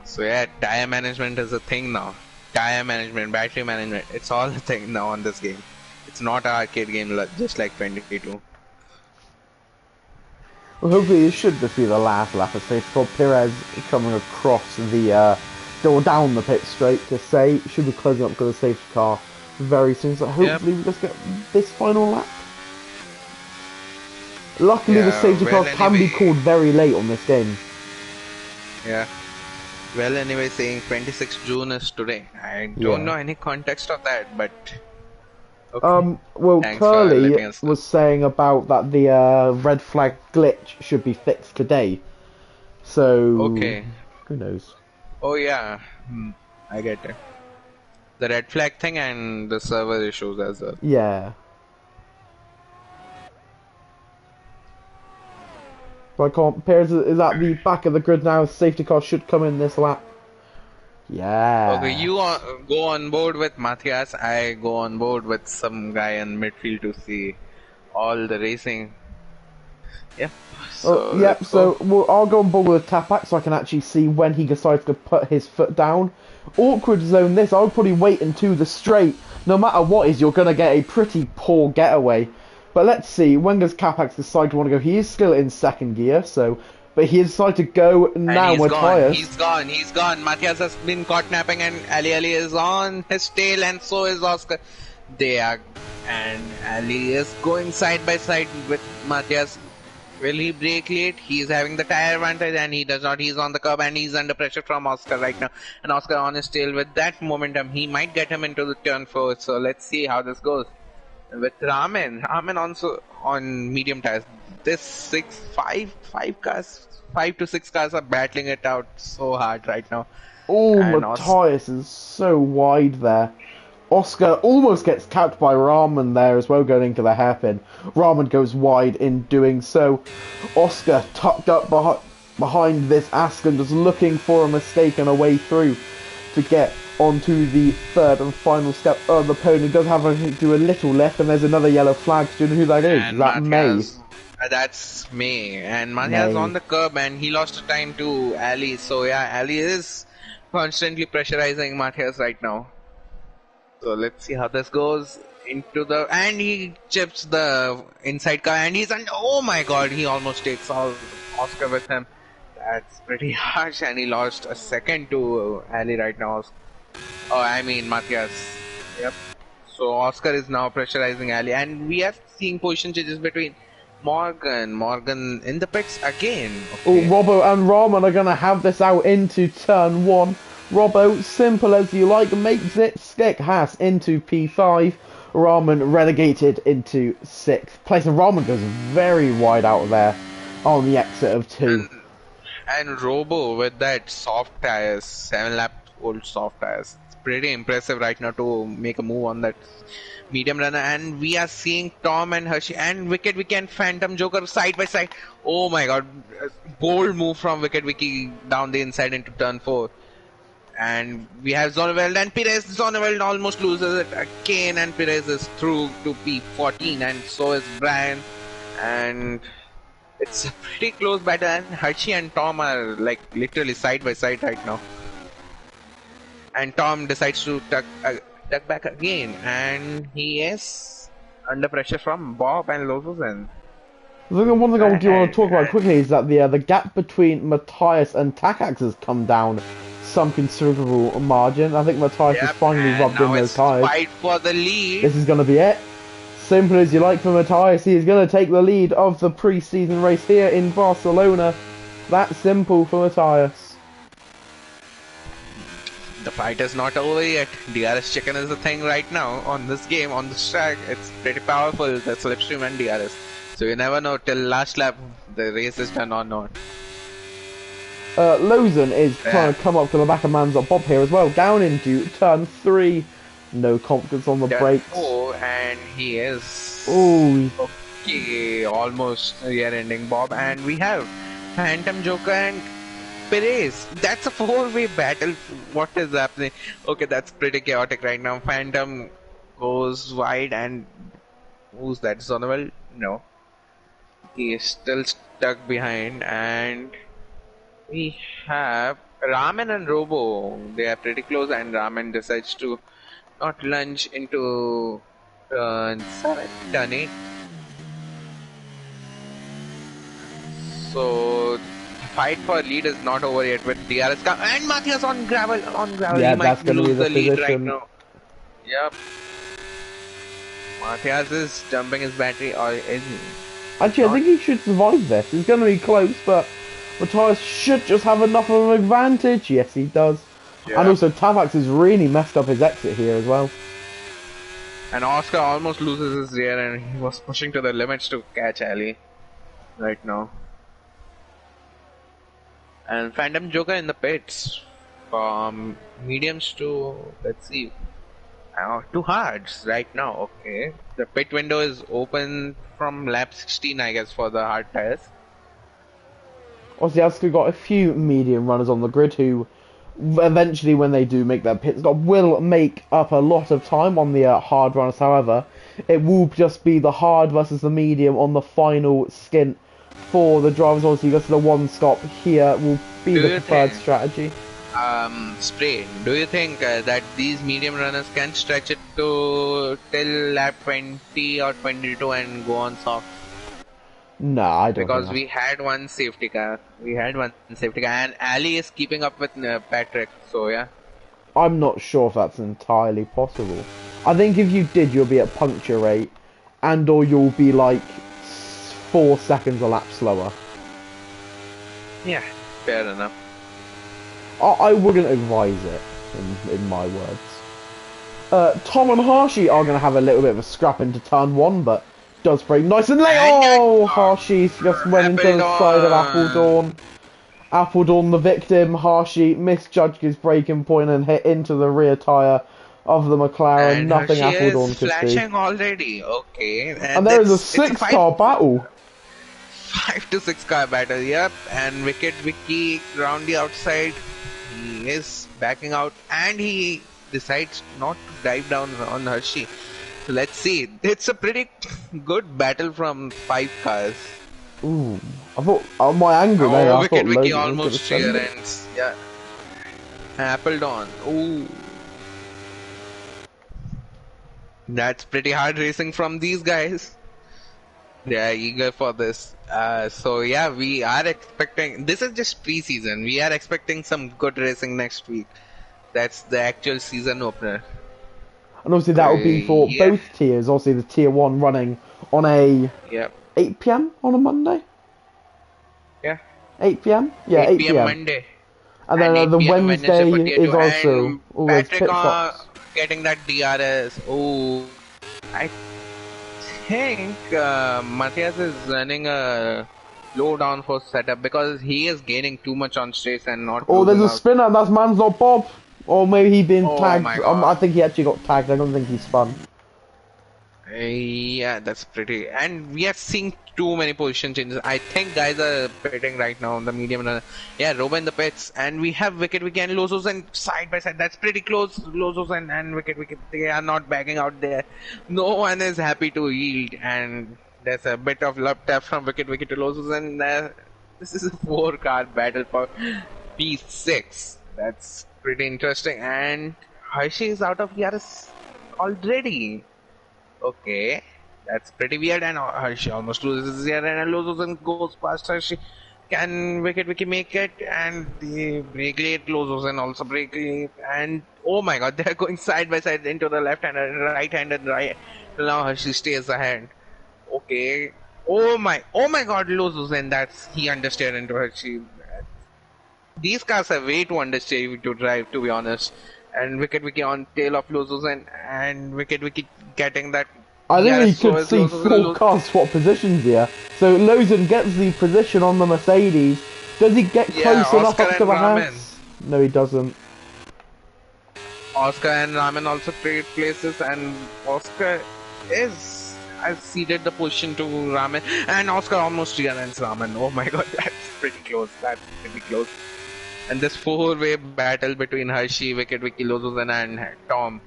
Speaker 1: So yeah, tire management is a thing now. Tire management, battery management, it's all a thing now on this game. It's not an arcade game just like 22.
Speaker 2: Well, hopefully it should just be the last lap of safety car. Perez coming across the door down the pit straight to say should be closing up to the safety car very soon. So hopefully we just get this final lap. Luckily the safety car can be called very late on this game.
Speaker 1: Yeah. Well, anyway, saying 26 June is today. I don't know any context of that, but... Okay.
Speaker 2: Well, Curly was saying about that the red flag glitch should be fixed today. So...
Speaker 1: Okay.
Speaker 2: Who knows?
Speaker 1: Oh, yeah. I get it. The red flag thing and the server issues as well.
Speaker 2: Yeah. I can't. Perez is at the back of the grid now. Safety car should come in this lap. Yeah.
Speaker 1: Okay, you go on board with Matthias. I go on board with some guy in midfield to see all the racing. Yep. So,
Speaker 2: So I'll go on board with Tapak so I can actually see when he decides to put his foot down. Awkward zone this. I'll probably wait into the straight. No matter what is, you're gonna get a pretty poor getaway. But let's see, when does Capax decide to want to go? He is still in 2nd gear, but he has decided to go now with tyres.
Speaker 1: He's gone. Matthias has been caught napping and Ali is on his tail and so is Oscar. They are, and Ali is going side by side with Matthias. Will he break late? He's having the tire advantage and he does not. He's on the curb and he's under pressure from Oscar right now. And Oscar on his tail with that momentum, he might get him into the turn 4. So let's see how this goes. With Ramen also on medium tires. This five cars, 5 to 6 cars are battling it out so hard right now.
Speaker 2: Oh,
Speaker 1: And
Speaker 2: Matthias is so wide there. Oscar almost gets capped by Rahman there as well, going into the hairpin. Rahman goes wide in doing so. Oscar tucked up behind this Aston, just looking for a mistake and a way through to get onto the third and final step of the podium. He does have to do a little left, and there's another yellow flag. Do you know who that is?
Speaker 1: And
Speaker 2: Is that
Speaker 1: Matthias,
Speaker 2: May?
Speaker 1: That's May. And Matthias
Speaker 2: May.
Speaker 1: on the curb and he lost time to Ali. So yeah, Ali is constantly pressurizing Matthias right now. So let's see how this goes into the, and he chips the inside car and he's oh my god, he almost takes all Oscar with him. That's pretty harsh, and he lost a second to Ali right now. Oh, I mean Matthias. Yep. So Oscar is now pressurizing Ali, and we are seeing position changes between Morgan in the pits again. Okay.
Speaker 2: Oh, Robbo and Rahman are going to have this out into turn 1. Robbo, simple as you like, makes it stick. Haas into P5. Rahman relegated into 6th place. And Rahman goes very wide out there on the exit of 2.
Speaker 1: And Robo with that soft tires, 7-lap old soft tires. It's pretty impressive right now to make a move on that medium runner. And we are seeing Tom and Hershey and Wicked Wiki and Phantom Joker side by side. Oh my god, bold move from Wicked Wiki down the inside into turn 4. And we have Zonneveld and Perez. Zonneveld almost loses it again, and Perez is through to P14, and so is Brian. And it's a pretty close battle, and Hershey and Tom are like literally side by side right now. And Tom decides to tuck back again, and he is under pressure from Bob and Lozosen.
Speaker 2: One thing I do want to talk about quickly is that the gap between Matthias and Takax has come down some considerable margin. I think Matthias has finally rubbed in those tyres.
Speaker 1: Fight for the lead.
Speaker 2: This is going to be it. Simple as you like for Matthias. He is going to take the lead of the pre-season race here in Barcelona. That simple for Matthias.
Speaker 1: The fight is not over yet. DRS chicken is the thing right now on this game, on this track. It's pretty powerful, the slipstream and DRS. So you never know till last lap the race is done or not.
Speaker 2: Lozen is trying to come up to the back of Manzot Bob here as well. Down into turn 3. No confidence on the brakes.
Speaker 1: Oh, and he is...
Speaker 2: Ooh.
Speaker 1: Okay, almost rear-ending Bob. And we have Phantom Joker and Perez. That's a 4-way battle. What is happening? Okay, that's pretty chaotic right now. Phantom goes wide and... Who's that? Zonneveld? No. He is still stuck behind, and... We have Ramen and Robo. They are pretty close, and Ramen decides to not lunge into turn 7, turn 8. So fight for lead is not over yet with DRS and Matthias on gravel.
Speaker 2: Yeah,
Speaker 1: he might lose the lead
Speaker 2: position
Speaker 1: right now. Yep. Matthias is jumping his battery, or is he?
Speaker 2: Actually, I think he should survive this. He's going to be close, but Matthias should just have enough of an advantage. Yes, he does. Yeah. And also, Tavax has really messed up his exit here as well.
Speaker 1: And Oscar almost loses his rear, and he was pushing to the limits to catch Ali right now. And Phantom Joker in the pits from mediums to, let's see, to hards right now. Okay, the pit window is open from lap 16, I guess, for the hard tires.
Speaker 2: Obviously, Oscar got a few medium runners on the grid who eventually, when they do make their pit stop, will make up a lot of time on the hard runners. However, it will just be the hard versus the medium on the final skint for the drivers. Obviously, just the one stop here will be the preferred strategy.
Speaker 1: Spray, do you think that these medium runners can stretch it to till lap 20 or 22 and go on soft?
Speaker 2: No, I don't.
Speaker 1: Because we had one safety car. And Ali is keeping up with Patrick, so yeah.
Speaker 2: I'm not sure if that's entirely possible. I think if you did, you'll be at puncture rate, and or you'll be like 4 seconds a lap slower.
Speaker 1: Yeah, fair enough.
Speaker 2: I wouldn't advise it, in my words. Tom and Harshy are going to have a little bit of a scrap into turn 1, but does break nice and late. Oh, Harshy just went into the side of Appledorn. Appledorn the victim. Harshy misjudged his braking point and hit into the rear tyre of the McLaren.
Speaker 1: And
Speaker 2: Nothing
Speaker 1: she
Speaker 2: Appledorn
Speaker 1: is
Speaker 2: could
Speaker 1: flashing
Speaker 2: see.
Speaker 1: already. Okay.
Speaker 2: And there is a 6-car battle.
Speaker 1: 5 to 6 car battle, yep. And Wicked Vicky round the outside. He is backing out and he decides not to dive down on Hershey. So let's see. It's a pretty good battle from 5 cars.
Speaker 2: Ooh, I thought my anger there. I
Speaker 1: Wicked
Speaker 2: thought
Speaker 1: Vicky
Speaker 2: Logan was
Speaker 1: almost
Speaker 2: gonna
Speaker 1: rear
Speaker 2: send it.
Speaker 1: ends. Yeah. Appledorn. Ooh. That's pretty hard racing from these guys. They are eager for this. So yeah, we are expecting. This is just pre-season. We are expecting some good racing next week. That's the actual season opener.
Speaker 2: And obviously that will be for
Speaker 1: Yeah.
Speaker 2: both tiers. Obviously the tier 1 running on a
Speaker 1: Yep.
Speaker 2: 8 PM on a Monday.
Speaker 1: Yeah.
Speaker 2: 8 PM? Yeah, 8
Speaker 1: PM
Speaker 2: PM.
Speaker 1: Monday.
Speaker 2: And then
Speaker 1: 8
Speaker 2: the
Speaker 1: PM
Speaker 2: Wednesday
Speaker 1: for tier
Speaker 2: is
Speaker 1: 2.
Speaker 2: also
Speaker 1: And
Speaker 2: always
Speaker 1: Patrick
Speaker 2: pit stops.
Speaker 1: getting that DRS. Oh, I think Matthias is running a low down for setup because he is gaining too much on straight and not.
Speaker 2: Oh, there's
Speaker 1: losing
Speaker 2: a
Speaker 1: out.
Speaker 2: spinner. That's man's not Bob. Or maybe he been
Speaker 1: Oh
Speaker 2: tagged.
Speaker 1: my God.
Speaker 2: I think he actually got tagged. I don't think he spun.
Speaker 1: Yeah, that's pretty. And we are seeing too many position changes. I think guys are pitting right now on the medium runner. Yeah, Robo in the pits. And we have Wicked Wicked and Lozos and side by side. That's pretty close. Lozos and Wicked Wicked. They are not backing out there. No one is happy to yield. And there's a bit of love tap from Wicked Wicked to Lozos. And this is a 4-car battle for P6. That's pretty interesting. And Hershey is out of ERS already. Okay, that's pretty weird. And Hershey almost loses here, and Lozos goes past Hershey. Can Wicked Vicky make it? And they break late. Lozos also break late. And oh my God, they're going side by side into the left hand and right hand and right. Now Hershey stays ahead. Okay. Oh my God, Lozos, and that's he understeered into Hershey. These cars are way too understeer to drive, to be honest. And Wicked Vicky on tail of Lozos and Wicked Vicky getting that.
Speaker 2: I think we
Speaker 1: DRS, so
Speaker 2: could
Speaker 1: is
Speaker 2: see
Speaker 1: Lozos
Speaker 2: 4 cars swap positions here. So Lozen gets the position on the Mercedes. Does he get
Speaker 1: Yeah,
Speaker 2: close enough
Speaker 1: Oscar
Speaker 2: up to
Speaker 1: and
Speaker 2: the
Speaker 1: Ramen.
Speaker 2: house? No, he doesn't.
Speaker 1: Oscar and Ramen also trade places, and Oscar has ceded the position to Ramen, and Oscar almost rear-ends Ramen. Oh my God, that's pretty close. That's pretty close. And this 4-way battle between Hershey, Wicked Vicky, Lozos, and Tom.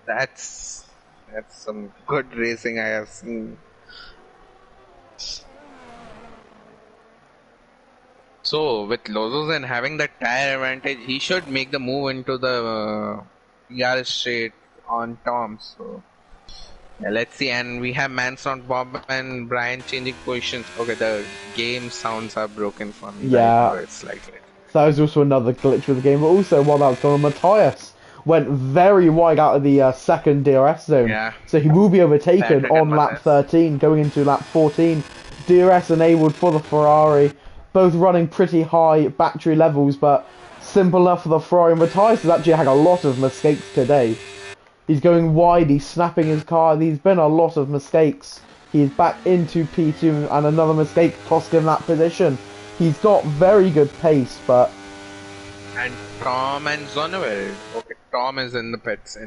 Speaker 1: That's some good racing I have seen. So with Lozos and having that tire advantage, he should make the move into the PR straight on Tom. So yeah, let's see. And we have Manson, Bob, and Brian changing positions. Okay, the game sounds are broken for me.
Speaker 2: Yeah.
Speaker 1: Right? It's like it.
Speaker 2: So that was also another glitch with the game. But also, while that was going on, Matthias went very wide out of the second DRS zone.
Speaker 1: Yeah.
Speaker 2: So he will be overtaken
Speaker 1: Patrick
Speaker 2: on
Speaker 1: and
Speaker 2: lap
Speaker 1: Matthias.
Speaker 2: 13, going into lap 14. DRS enabled for the Ferrari. Both running pretty high battery levels, but simple enough for the Ferrari. Matthias has actually had a lot of mistakes today. He's going wide, he's snapping his car, there's been a lot of mistakes. He's back into P2 and another mistake cost him that position. He's got very good pace, but...
Speaker 1: And Tom and Zonneville. Okay, Tom is in the pits.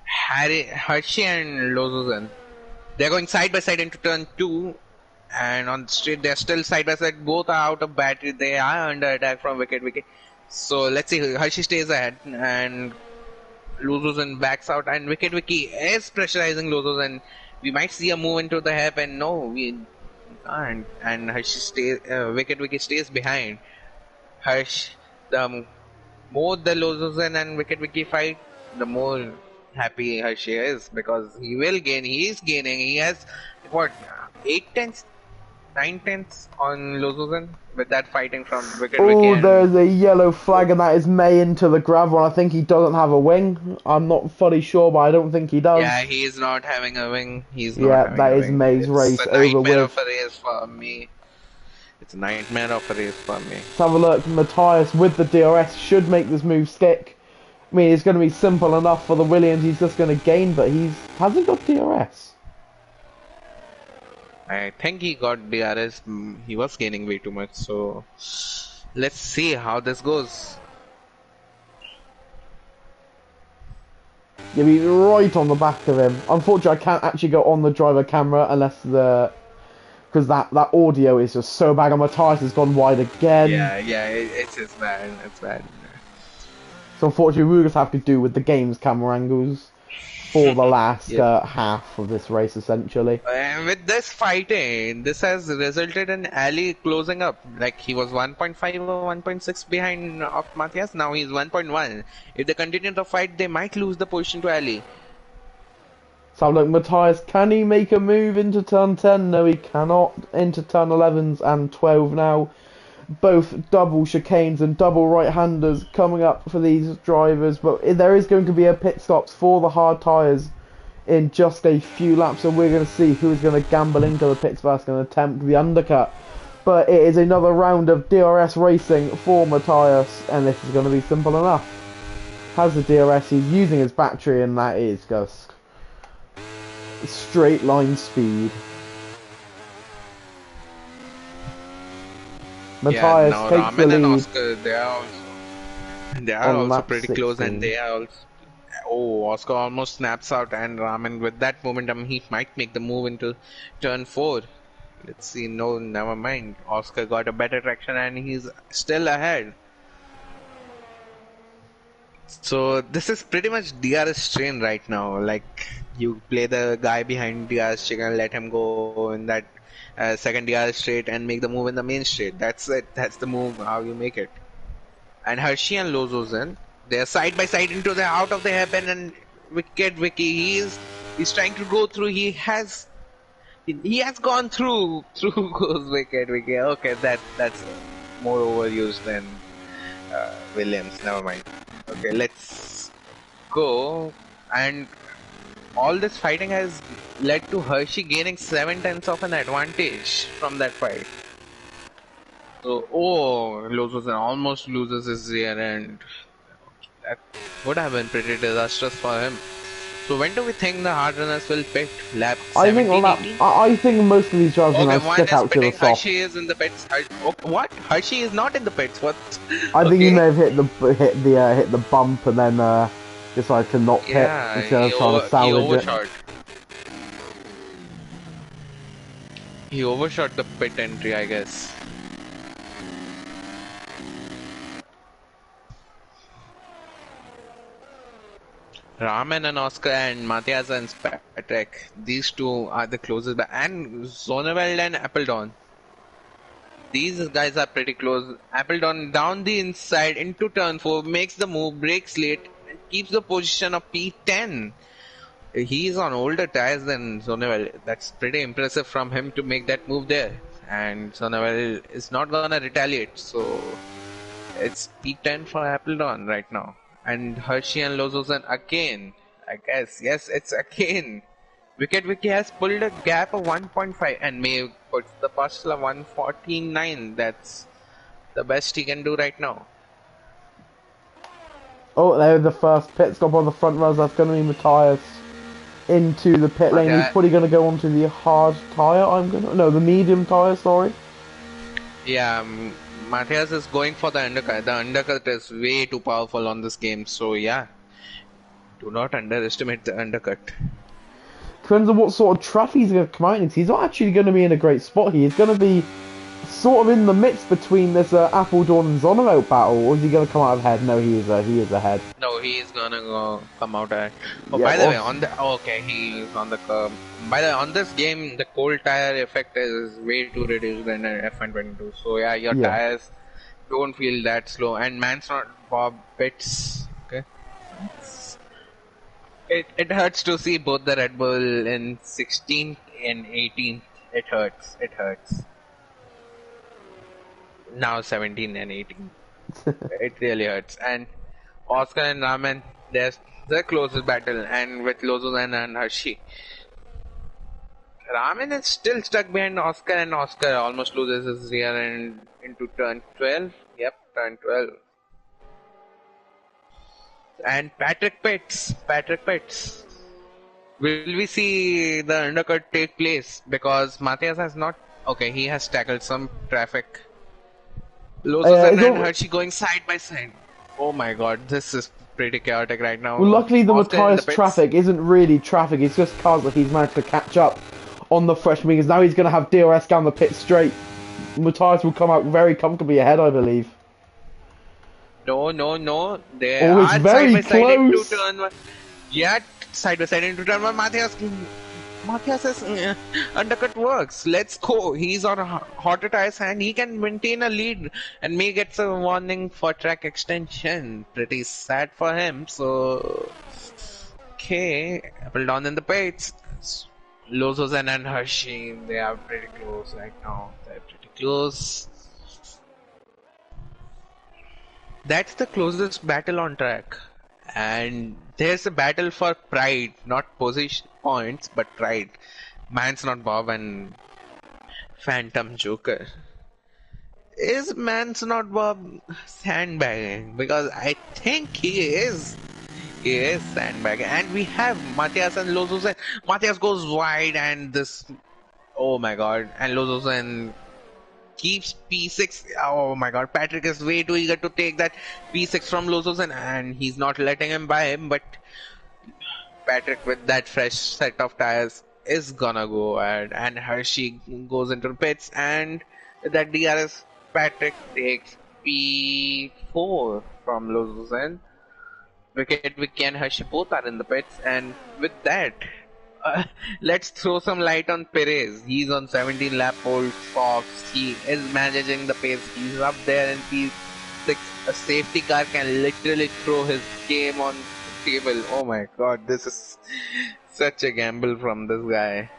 Speaker 1: Hershey and Lozozen. They're going side by side into turn 2. And on the straight, they're still side by side. Both are out of battery. They are under attack from Wicked Wicked. So let's see. Hershey stays ahead. And Lozozen backs out. And Wicked Vicky is pressurizing Lozozen. We might see a move into the hairpin. No, we can't. And Hershey stays, Wicked Vicky stays behind. The more the Lozozen and Wicked Vicky fight, the more happy Hershey is because he will gain. He is gaining. He has what 8 tenths 9/10 on Lozozen with that fighting from Wicked Wiki
Speaker 2: Oh,
Speaker 1: and
Speaker 2: there's a yellow flag, and that is May into the gravel. I think he doesn't have a wing. I'm not fully sure, but I don't think he does.
Speaker 1: yeah, he is not having a wing. He's not
Speaker 2: Yeah,
Speaker 1: having
Speaker 2: that
Speaker 1: a
Speaker 2: is
Speaker 1: wing.
Speaker 2: May's
Speaker 1: It's
Speaker 2: race
Speaker 1: a
Speaker 2: over
Speaker 1: nightmare
Speaker 2: with.
Speaker 1: of a race for me. It's a nightmare of a race for me.
Speaker 2: Let's have a look. Matthias with the DRS should make this move stick. I mean, it's going to be simple enough for the Williams. He's just going to gain, but he hasn't got DRS.
Speaker 1: I think he got DRS. He was gaining way too much. So let's see how this goes.
Speaker 2: You'll be right on the back of him. Unfortunately, I can't actually go on the driver camera unless because that audio is just so bad. And Matthias has gone wide again.
Speaker 1: Yeah, it's bad. It's bad.
Speaker 2: So unfortunately, we just have to do with the game's camera angles for the last half of this race, essentially.
Speaker 1: And with this fighting, this has resulted in Ali closing up. Like he was 1.5 or 1.6 behind of Matthias. Now he's 1.1. If they continue the fight, they might lose the position to Ali.
Speaker 2: So look, Matthias, can he make a move into turn 10? No, he cannot. Into turn 11s and 12 now. Both double chicanes and double right-handers coming up for these drivers, but there is going to be a pit stops for the hard tyres in just a few laps, and we're going to see who is going to gamble into the pits first and attempt the undercut. But it is another round of DRS racing for Matthias, and this is going to be simple enough. Has the DRS, he's using his battery, and that is just straight line speed. Matthias takes the lead.
Speaker 1: And Oscar, they are also pretty
Speaker 2: 16.
Speaker 1: close, and they are also. Oh, Oscar almost snaps out, and Raman with that momentum, he might make the move into turn 4. Let's see. No, never mind. Oscar got a better traction, and he's still ahead. So this is pretty much DRS train right now. Like you play the guy behind DRS chicken, let him go in that second DRS straight and make the move in the main straight. That's it. That's the move. How you make it. And Hershey and Lozozen, they're side by side into the out of the hairpin, and Wicked Wiki. He's trying to go through. He has gone through goes Wicked Wiki. Okay, that's more overused than Williams. Never mind. Okay, let's go. And all this fighting has led to Hershey gaining 7/10 of an advantage from that fight. So, Lozozen almost loses his rear end. That would have been pretty disastrous for him. So when do we think the hard runners will pit? Lap 17, 18?
Speaker 2: I think most of these drivers will
Speaker 1: one
Speaker 2: stick
Speaker 1: is
Speaker 2: out to the
Speaker 1: pitting.
Speaker 2: soft.
Speaker 1: Hershey is in the pits. What? Hershey is not in the pits. What?
Speaker 2: I think he may have hit the bump and then decided to not pit instead of trying to salvage it.
Speaker 1: He overshot the pit entry, I guess. Raman and Oscar and Matthias and Patrick, these two are the closest, and Zonneveld and Appledon. These guys are pretty close. Appledon down the inside into turn 4, makes the move, breaks late, and keeps the position of P10. He's on older tires than Zonneveld. That's pretty impressive from him to make that move there. And Zonneveld is not gonna retaliate, so it's P10 for Appledon right now. And Hershey and Lozozen again, I guess. Yes, it's again. Wicked Wiki has pulled a gap of 1.5 and May puts the parcel of 149. That's the best he can do right now.
Speaker 2: Oh, there's the first pit stop on the front runners. That's going to be Matthias into the pit lane. He's probably going to go onto the hard tyre. The medium tyre, sorry.
Speaker 1: Yeah, Matthias is going for the undercut. The undercut is way too powerful on this game. So yeah, do not underestimate the undercut.
Speaker 2: Depends on what sort of traffic he's going to come out into. He's not actually going to be in a great spot here. He's going to be sort of in the midst between this Appledon and Zonneveld battle, or is he going to come out ahead? No, he is ahead.
Speaker 1: No, he is going to come out ahead. Oh, yeah, by the way, he is on the curb. By the way, on this game, the cold tire effect is way too reduced than F122. So yeah, your tires don't feel that slow. And man's not Bob pits. Okay. It hurts to see both the Red Bull in 16th and 18th. It hurts. Now 17 and 18. It really hurts. And Oscar and Raman, there's the closest battle, and with Lozuzan and Hershey. Raman is still stuck behind Oscar, and Oscar almost loses his rear end into turn 12. Yep, turn 12. And Patrick Pitts. Will we see the undercut take place? Because Matthias has not. Okay, he has tackled some traffic. Lozuzan and Hershey going side by side. Oh my god, this is pretty chaotic right now.
Speaker 2: Well, luckily the
Speaker 1: Oscar
Speaker 2: Matthias traffic isn't really traffic, it's just cars that he's managed to catch up on the fresh wingers. Now he's going to have DRS down the pit straight. Matthias will come out very comfortably ahead, I believe.
Speaker 1: No. They
Speaker 2: Oh,
Speaker 1: are
Speaker 2: it's very
Speaker 1: side by side into
Speaker 2: close.
Speaker 1: turn 1. Yeah, side by side into turn 1. Matthias's undercut works. Let's go. He's on hotter tires and he can maintain a lead and may get a warning for track extension. Pretty sad for him. So, okay, pull down in the pits. Lozuzan and Hershey, they are pretty close right now. They're pretty close. That's the closest battle on track. And there's a battle for pride, not position points, but pride. Man's Not Bob and Phantom Joker. Is Man's Not Bob sandbagging? Because I think he is. He is sandbagging. And we have Matthias and Lozuzan. Matthias goes wide and this... Oh my god. And Lozuzan keeps P6. Oh my god, Patrick is way too eager to take that P6 from Lozuzan and he's not letting him by him, but Patrick with that fresh set of tires is gonna go ahead, and Hershey goes into the pits, and with that DRS, Patrick takes P4 from Lozuzan. Vicky and Hershey both are in the pits, and with that, let's throw some light on Perez. He's on 17 lap old softs. He is managing the pace. He's up there in P6. A safety car can literally throw his game on the table. Oh my god, this is such a gamble from this guy.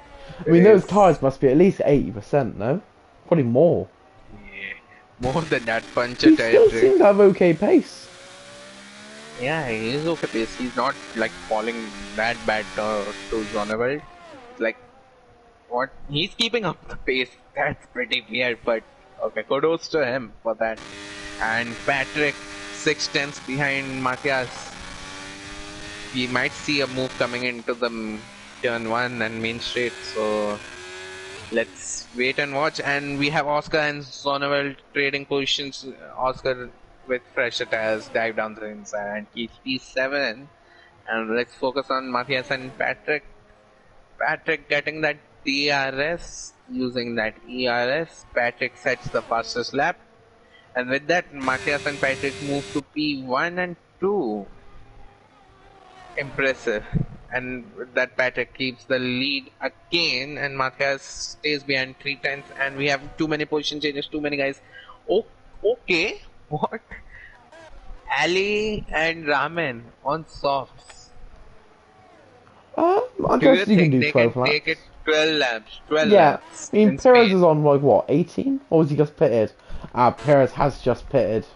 Speaker 2: I mean, those tires must be at least 80%, no? Probably more.
Speaker 1: Yeah, more than that puncture
Speaker 2: He still
Speaker 1: territory.
Speaker 2: seems to have okay pace.
Speaker 1: Yeah, he is okay pace. He's not like falling that bad to Zonneveld. Like, what? He's keeping up the pace. That's pretty weird, but okay, kudos to him for that. And Patrick, 6 tenths behind Matthias. We might see a move coming into the turn 1 and main straight, so let's wait and watch. And we have Oscar and Zonneveld trading positions. Oscar with fresher tires, dive down the inside and keeps P7. And let's focus on Matthias and Patrick. Patrick getting that DRS, using that ERS. Patrick sets the fastest lap. And with that, Matthias and Patrick move to P1 and 2. Impressive. And with that, Patrick keeps the lead again, and Matthias stays behind 3 tenths. And we have too many position changes, too many guys. Oh, okay. What? Ali and Raman on softs.
Speaker 2: I
Speaker 1: Do you
Speaker 2: guess you can
Speaker 1: think
Speaker 2: do
Speaker 1: they
Speaker 2: 12
Speaker 1: can
Speaker 2: laps.
Speaker 1: take it 12 laps? 12
Speaker 2: Yeah,
Speaker 1: laps.
Speaker 2: I mean,
Speaker 1: in
Speaker 2: Perez
Speaker 1: Spain.
Speaker 2: is on, like, what, 18? Or was he just pitted? Perez has just pitted.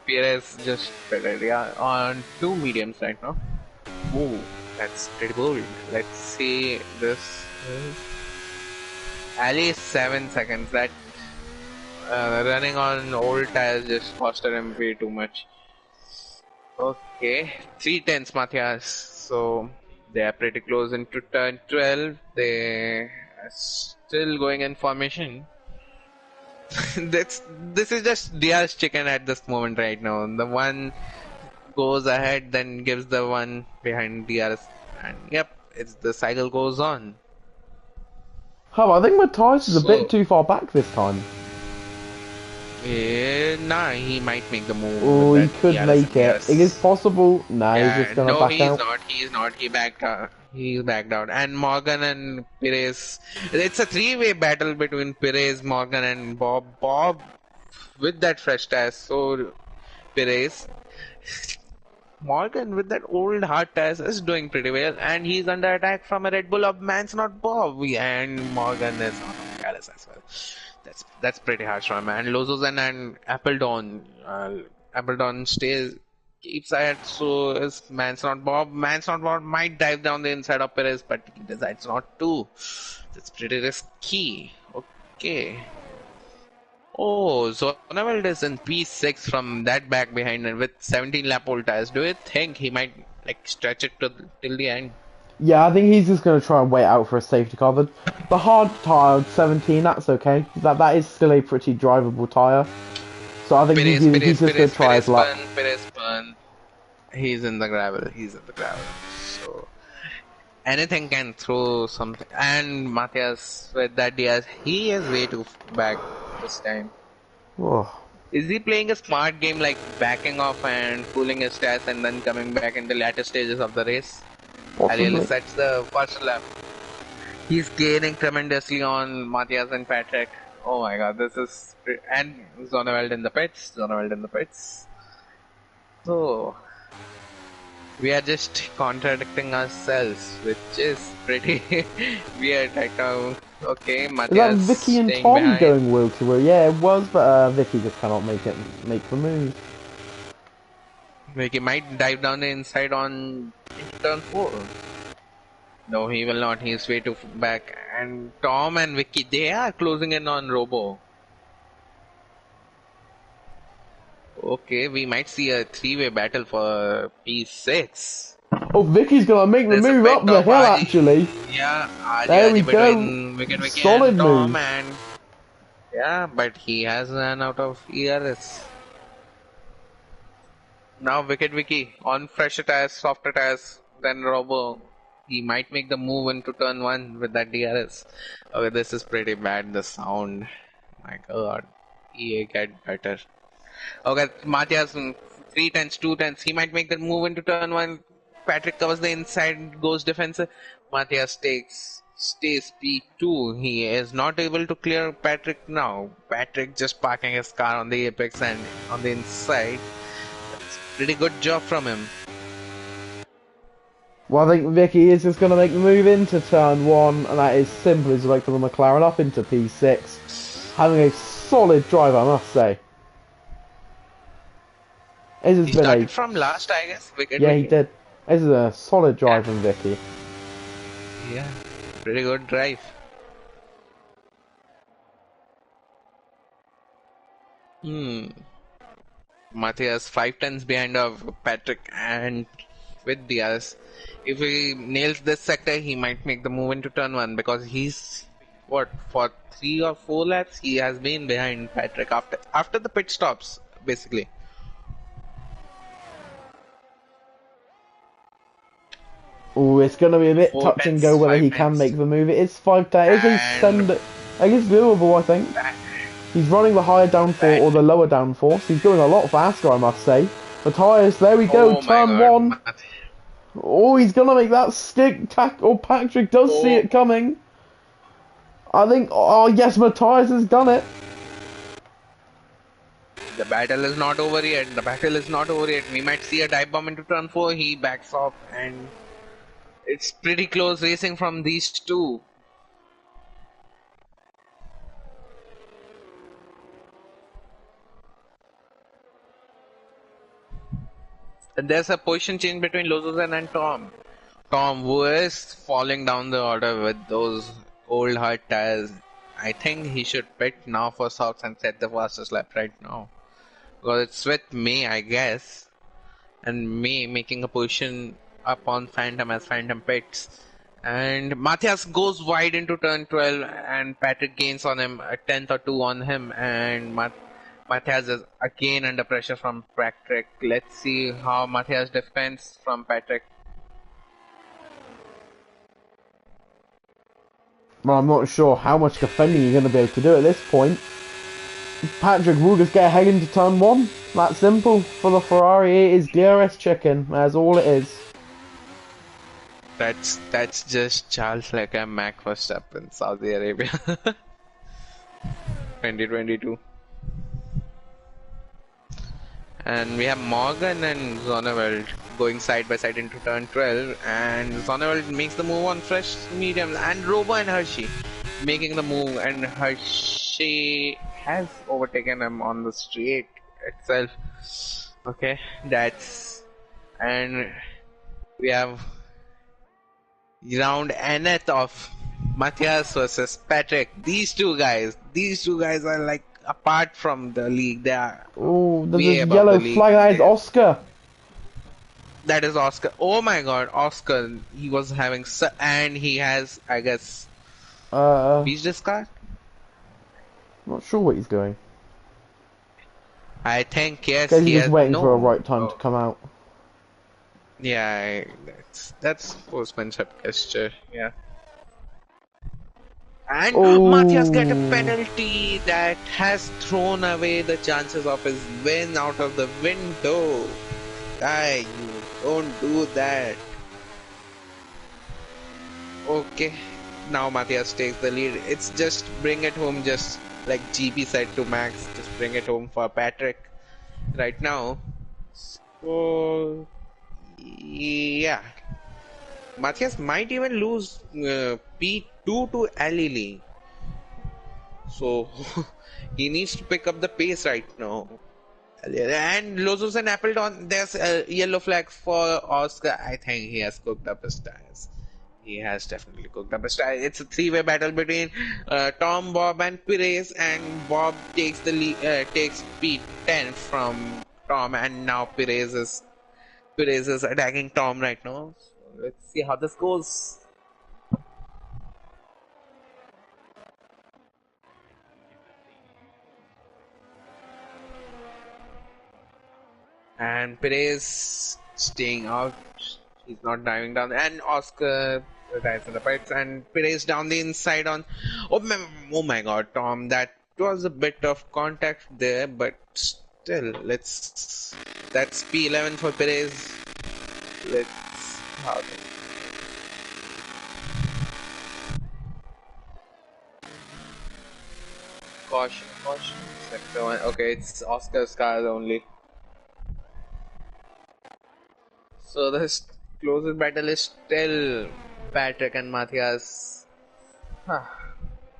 Speaker 1: Perez just pitted, yeah, on 2 mediums right now. Ooh, that's pretty bold. Let's see this. Ali is 7 seconds. That running on old tires just costed him way too much. Okay, 3 tenths, Matthias. So they are pretty close into turn 12. They are still going in formation. This is just Diaz chicken at this moment right now. The one goes ahead, then gives the one behind Diaz, and yep, it's the cycle goes on.
Speaker 2: Oh, I think Matthias is a bit too far back this time.
Speaker 1: Nah, he might make the move.
Speaker 2: Oh,
Speaker 1: with
Speaker 2: he
Speaker 1: that
Speaker 2: could
Speaker 1: DRS
Speaker 2: make it.
Speaker 1: and
Speaker 2: It is possible. No,
Speaker 1: Yeah,
Speaker 2: he's just gonna
Speaker 1: no,
Speaker 2: back
Speaker 1: he's
Speaker 2: out.
Speaker 1: not. He's not. He backed out. He's backed out. And Morgan and Perez. It's a 3-way battle between Perez, Morgan, and Bob. Bob, with that fresh tires, so Perez. Morgan, with that old hard tires, is doing pretty well. And he's under attack from a Red Bull of Man's Not Bob. And Morgan is on Gallus as well. That's pretty harsh one, man. Lozozen and Appledon. Appledon keeps ahead, so is Man's Not Bob. Man's Not Bob might dive down the inside of Perez, but he decides not to. That's pretty risky. Okay. Oh, Zoneveld is in P6 from that back behind and with 17 lap old tires. Do you think he might like stretch it till the end?
Speaker 2: Yeah, I think he's just going to try and wait out for a safety car. The hard tyre, 17, that's okay. That is still a pretty drivable tyre. So I think he's just going to try his luck.
Speaker 1: Perez burn. He's in the gravel. So anything can throw something. And Matthias with that Diaz, he is way too back this time.
Speaker 2: Oh.
Speaker 1: Is he playing a smart game like backing off and cooling his stats and then coming back in the latter stages of the race?
Speaker 2: Possibly.
Speaker 1: I really that's the first lap. He's gaining tremendously on Matthias and Patrick. Oh my god, this is... And Zoneveld in the pits. So... We are just contradicting ourselves, which is pretty weird right now. Okay, Matthias
Speaker 2: is that Vicky and Tom behind. Going wheel to wheel? Yeah, it was, but Vicky just cannot make the move.
Speaker 1: Vicky might dive down the inside on turn 4. No, he will not. He's way too back. And Tom and Vicky, they are closing in on Robo. Okay, we might see a 3-way battle for P6.
Speaker 2: Oh, Vicky's gonna make the move up the hill, actually.
Speaker 1: Yeah,
Speaker 2: there we go.
Speaker 1: Vicky
Speaker 2: solid
Speaker 1: and
Speaker 2: Tom
Speaker 1: move. And yeah, but he has run out of ERS. Now Vicky on fresher tires, softer tires than Robo. He might make the move into turn 1 with that DRS. Okay, this is pretty bad, the sound. My god. EA get better. Okay, Matthias 3 tenths, 2 tenths. He might make the move into turn 1. Patrick covers the inside, goes defensive. Matthias stays P2. He is not able to clear Patrick now. Patrick just parking his car on the apex and on the inside. That's pretty good job from him.
Speaker 2: Well, I think Vicky is just going to make the move into turn 1, and that is simple as like for the McLaren up into P6. Having a solid drive, I must say.
Speaker 1: He started from last, I guess.
Speaker 2: Yeah, he did. This is a solid drive from Vicky.
Speaker 1: Yeah, pretty good drive. Matthias 5 tenths behind of Patrick and with Diaz. If he nails this sector, he might make the move into turn 1 because he's for 3 or 4 laps he has been behind Patrick after the pit stops, basically.
Speaker 2: Oh, it's going to be a bit touch and go whether he can make the move. It is 5 tenths. It's doable, I think. He's running the higher downforce or the lower downforce. He's going a lot faster, I must say. Matthias, there we go, turn 1. Oh, he's going to make that stick tackle. Patrick does see it coming. I think, oh yes, Matthias has done it.
Speaker 1: The battle is not over yet. We might see a dive bomb into turn 4. He backs off and it's pretty close racing from these two. And there's a position change between Lozozen and Tom. Tom, who is falling down the order with those old hard tires. I think he should pit now for socks and set the fastest lap right now. Because it's with me, I guess. And me making a position up on Phantom as Phantom pits. And Matthias goes wide into turn 12 and Patrick gains on him a tenth or 2 on him. And Matthias is again under pressure from Patrick. Let's see how Matthias defends from Patrick.
Speaker 2: Well, I'm not sure how much defending you're going to be able to do at this point. Patrick will just get ahead into turn 1. That simple. For the Ferrari, it is DRS chicken. That's all it is.
Speaker 1: That's just Charles Leclerc and Max Verstappen, Saudi Arabia. 2022. And we have Morgan and Zoneveld going side by side into turn 12, and Zoneveld makes the move on fresh mediums, and Robo and Hershey making the move, and Hershey she has overtaken him on the street itself. Okay, that's and we have round nth of Matthias versus Patrick. These two guys are like apart from the league. They are
Speaker 2: Oh, there's
Speaker 1: way
Speaker 2: this
Speaker 1: above
Speaker 2: yellow
Speaker 1: the league.
Speaker 2: flag. That is Oscar.
Speaker 1: That is Oscar. Oh my God, Oscar! He was having and he has, I guess, beach discard.
Speaker 2: Not sure where he's going.
Speaker 1: I think yes.
Speaker 2: Guess
Speaker 1: He
Speaker 2: he's just
Speaker 1: has
Speaker 2: waiting
Speaker 1: no.
Speaker 2: for a right time to come out.
Speaker 1: Yeah, that's sportsmanship gesture. Yeah. And Matthias get a penalty that has thrown away the chances of his win out of the window. Guy, you don't do that. Okay, now Matthias takes the lead. It's just bring it home, just like GP said to Max, just bring it home for Patrick right now. So, yeah. Matthias might even lose P2 to Alili. So, he needs to pick up the pace right now. And Lozos and Appleton, there's a yellow flag for Oscar. I think he has cooked up his tires. He has definitely cooked up his tires. It's a three-way battle between Tom, Bob, and Perez, and Bob takes the lead, takes P10 from Tom, and now Perez is attacking Tom right now. So let's see how this goes. And Perez staying out. He's not diving down. And Oscar dives in the pits. And Perez down the inside on. Oh my God, Tom. That was a bit of contact there, but still, let's. That's P11 for Perez. Let's. How this. Caution. Sector 1. Okay, it's Oscar's cars only. So the closest battle is still Patrick and Matthias.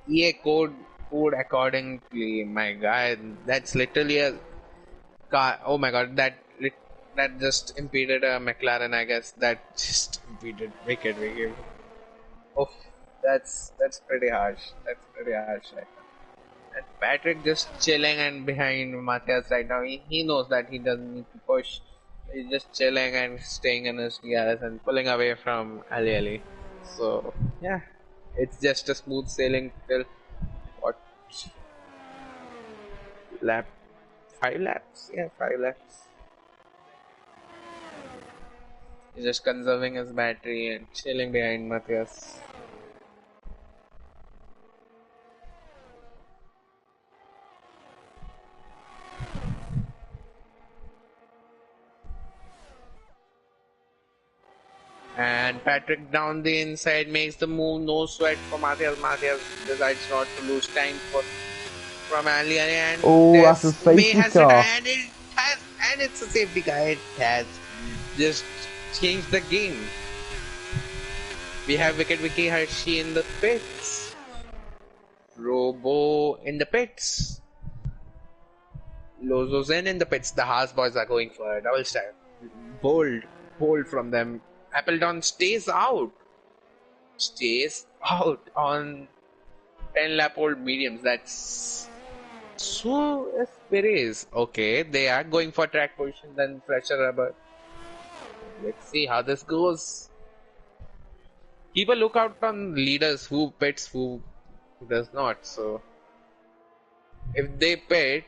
Speaker 1: EA code accordingly. My God, that's literally a car. Oh my God, that just impeded a McLaren. I guess that just impeded wicked. Oh, that's pretty harsh. That's pretty harsh right now. And Patrick just chilling and behind Matthias right now. He knows that he doesn't need to push. He's just chilling and staying in his DRS and pulling away from Ali. So, yeah. It's just a smooth sailing till what? Lap? 5 laps? Yeah, 5 laps. He's just conserving his battery and chilling behind Matthias. And Patrick down the inside makes the move, no sweat for Matthias. Matthias decides not to lose time from Ali, and
Speaker 2: that's a safety car.
Speaker 1: And it's a safety car. It has just changed the game. We have Wicked Vicky Hershey in the pits. Robo in the pits. Lozo's in the pits. The Haas boys are going for a double stack. Bold from them. Appleton stays out on 10 lap old mediums. That's so is Perez. Okay, they are going for track position then fresher rubber. Let's see how this goes. Keep a lookout on leaders who pits, who does not. So if they pit,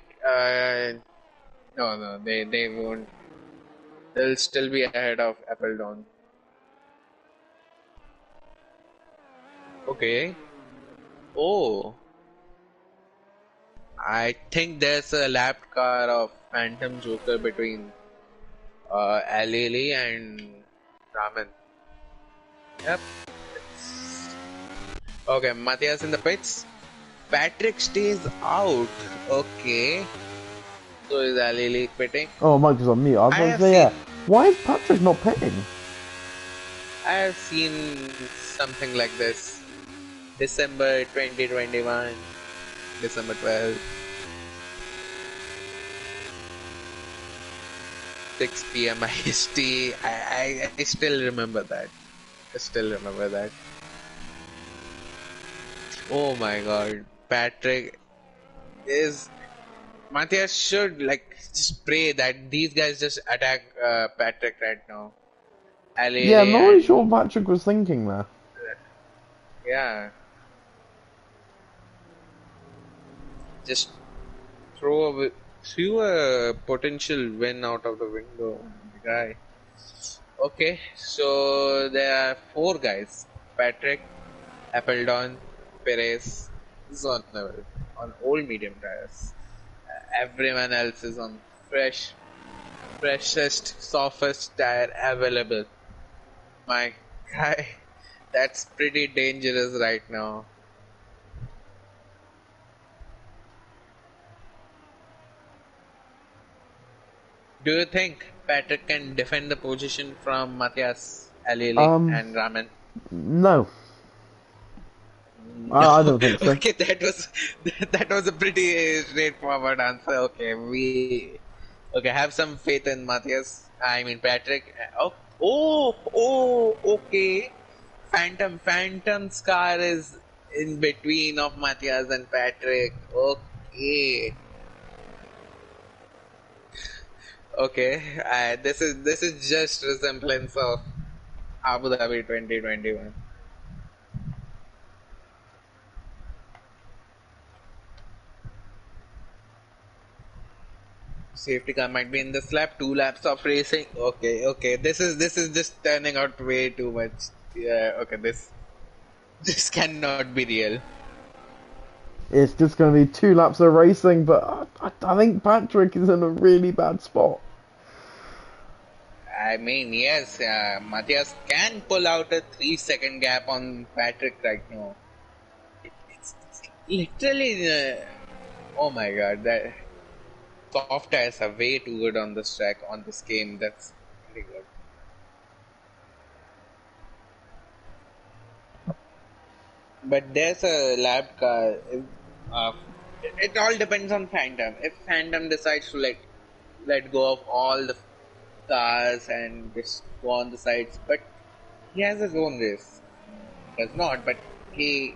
Speaker 1: no, they won't. They'll still be ahead of Appleton. Okay. Oh. I think there's a lap car of Phantom Joker between Alili and Raman. Yep. Okay, Matthias in the pits. Patrick stays out. Okay. So is Alili pitting?
Speaker 2: Oh, Mike is on mute. I was going to say, yeah. Why is Patrick not pitting?
Speaker 1: I have seen something like this. December 2021. December 12th. 6 p.m. IST. I still remember that. I still remember that. Oh my god. Patrick is... Matthias should like just pray that these guys just attack Patrick right now.
Speaker 2: Yeah, I'm not really
Speaker 1: and...
Speaker 2: sure what Patrick was thinking there.
Speaker 1: Yeah. Just threw a potential win out of the window, guy. Okay, so there are 4 guys: Patrick, Appledon, Perez, Zonneval on old medium tires. Everyone else is on freshest, softest tire available. My guy, that's pretty dangerous right now. Do you think Patrick can defend the position from Matthias, Alili, and Raman?
Speaker 2: No. I don't think so.
Speaker 1: Okay, that was a pretty straightforward answer. Okay, have some faith in Matthias. I mean Patrick. Okay. Phantom's car is in between of Matthias and Patrick. Okay. Okay, this is just resemblance of Abu Dhabi 2021. Safety car might be in the slap. 2 laps of racing. Okay. This is just turning out way too much. Yeah. Okay. This cannot be real.
Speaker 2: It's just going to be 2 laps of racing, but I think Patrick is in a really bad spot.
Speaker 1: I mean, yes, Matthias can pull out a 3-second gap on Patrick right now. It's literally, oh my god, that soft tires are way too good on this track, on this game. That's pretty good. But there's a lap car. It all depends on Phantom. If Phantom decides to let go of all the cars and just go on the sides, but he has his own race. Does not, but he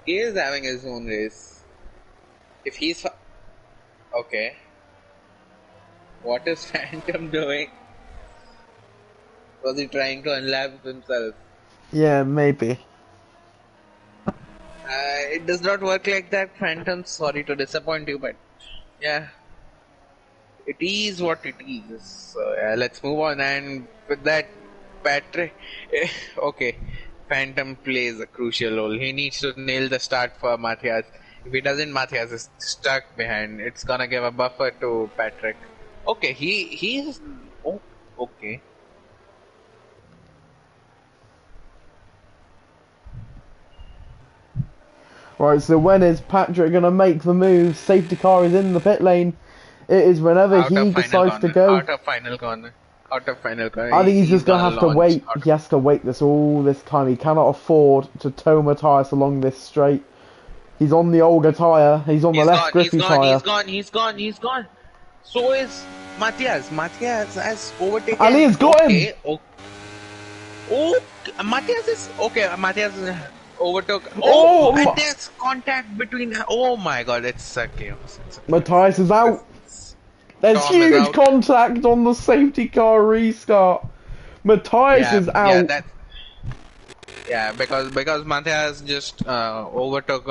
Speaker 1: is having his own race. If he's okay, what is Phantom doing? Was he trying to unlap himself?
Speaker 2: Yeah, maybe.
Speaker 1: It does not work like that, Phantom. Sorry to disappoint you, but yeah, it is what it is. So yeah, let's move on. And with that, Patrick, okay, Phantom plays a crucial role. He needs to nail the start for Matthias. If he doesn't, Matthias is stuck behind. It's gonna give a buffer to Patrick. Okay, he's okay.
Speaker 2: Right, so when is Patrick going to make the move? Safety car is in the pit lane. It is whenever he decides to go.
Speaker 1: Out of final corner. I
Speaker 2: think he's just going to have to wait. He has to wait all this time. He cannot afford to tow Matthias along this straight. He's on the older tyre. He's on the less grippy tyre.
Speaker 1: He's gone. So is Matthias. Matthias has overtaken.
Speaker 2: Ali has got him.
Speaker 1: Oh, Matthias is... Okay, Matthias overtook. And there's contact between... Oh my god, it's a chaos.
Speaker 2: Matthias is out. There's huge contact on the safety car restart. Matthias is out.
Speaker 1: Because Matthias just overtook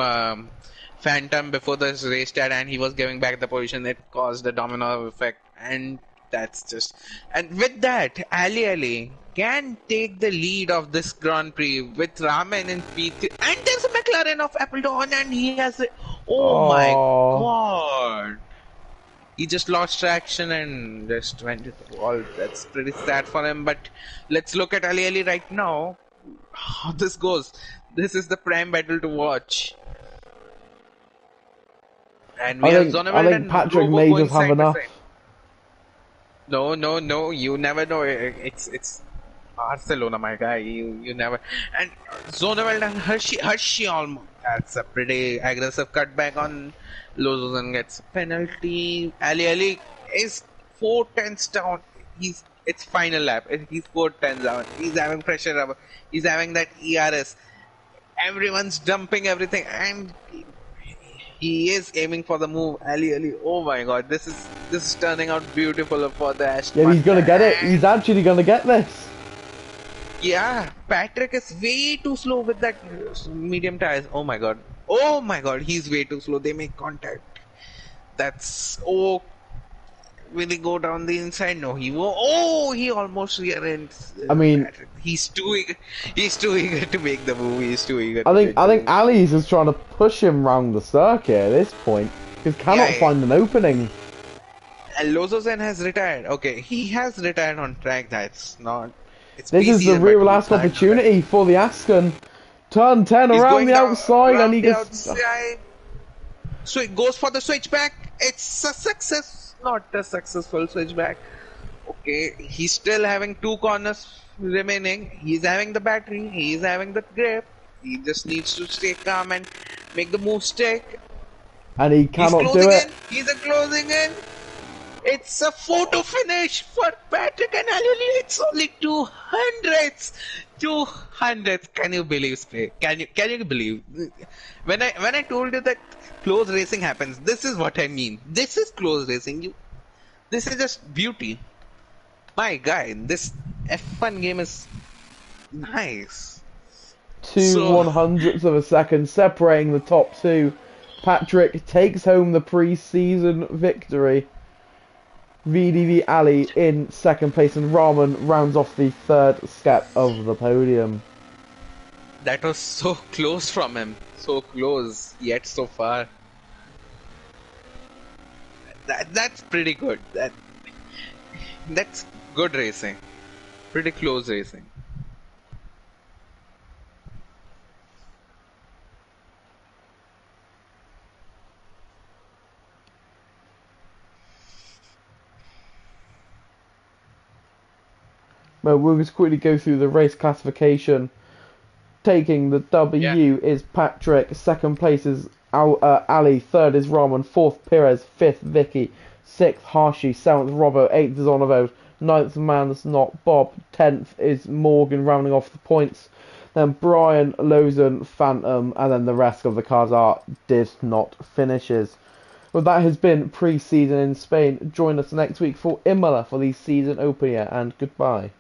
Speaker 1: Phantom before this race start, and he was giving back the position. It caused a domino effect, and that's just... And with that, Ali can take the lead of this Grand Prix with Raman in P3. And there's a McLaren of Appledon, and he has a... Oh my god. He just lost traction and just went to the wall. That's pretty sad for him. But let's look at Ali right now. How this goes. This is the prime battle to watch. And we have
Speaker 2: I think Patrick may just have enough.
Speaker 1: No. You never know. It's Barcelona, my guy. You never. And Zonneval and Hershey That's a pretty aggressive cutback on Lozos and gets a penalty. Ali is 4 tenths down. It's final lap. He's 4 tenths down. He's having pressure. He's having that ERS. Everyone's dumping everything, and he is aiming for the move. Ali. Oh my God, this is turning out beautiful for the Aston.
Speaker 2: Yeah, he's gonna get it. He's actually gonna get this.
Speaker 1: Yeah, Patrick is way too slow with that medium tires. Oh my god. Oh my god, he's way too slow. They make contact. That's... Oh, will he go down the inside? No, he won't. Oh, he almost rear ends.
Speaker 2: I mean...
Speaker 1: Patrick. He's too eager to make the move. He's too eager
Speaker 2: I think Ali's is trying to push him round the circuit at this point. He cannot find an opening.
Speaker 1: And Lozosen has retired. Okay, he has retired on track. That's not...
Speaker 2: This is the real last opportunity for the Aston. Turn 10 around the outside and he gets...
Speaker 1: So it goes for the switchback. It's a success. Not a successful switchback. Okay, he's still having 2 corners remaining. He's having the battery. He's having the grip. He just needs to stay calm and make the move stick.
Speaker 2: And he cannot do it.
Speaker 1: He's closing in. It's a photo finish for Patrick and Ali. It's only 200s. 200s. Can you believe, Spray? Can you believe? When I told you that close racing happens, this is what I mean. This is close racing. This is just beauty. My guy, this F1 game is nice.
Speaker 2: 1/100ths of a second separating the top 2. Patrick takes home the pre-season victory. VDV Ali in second place, and Rahman rounds off the 3rd step of the podium.
Speaker 1: That was so close from him. So close, yet so far. That's pretty good. That's good racing. Pretty close racing.
Speaker 2: Well, we'll just quickly go through the race classification. Taking the W is Patrick, 2nd place is Ali, 3rd is Rahman, 4th Perez, 5th Vicky, 6th Harshy, 7th Robbo, 8th is Onivode, 9th man that's not Bob, 10th is Morgan rounding off the points, then Brian, Lozan, Phantom, and then the rest of the cars are did not finishes. Well, that has been pre-season in Spain. Join us next week for Imola for the season opener, and goodbye.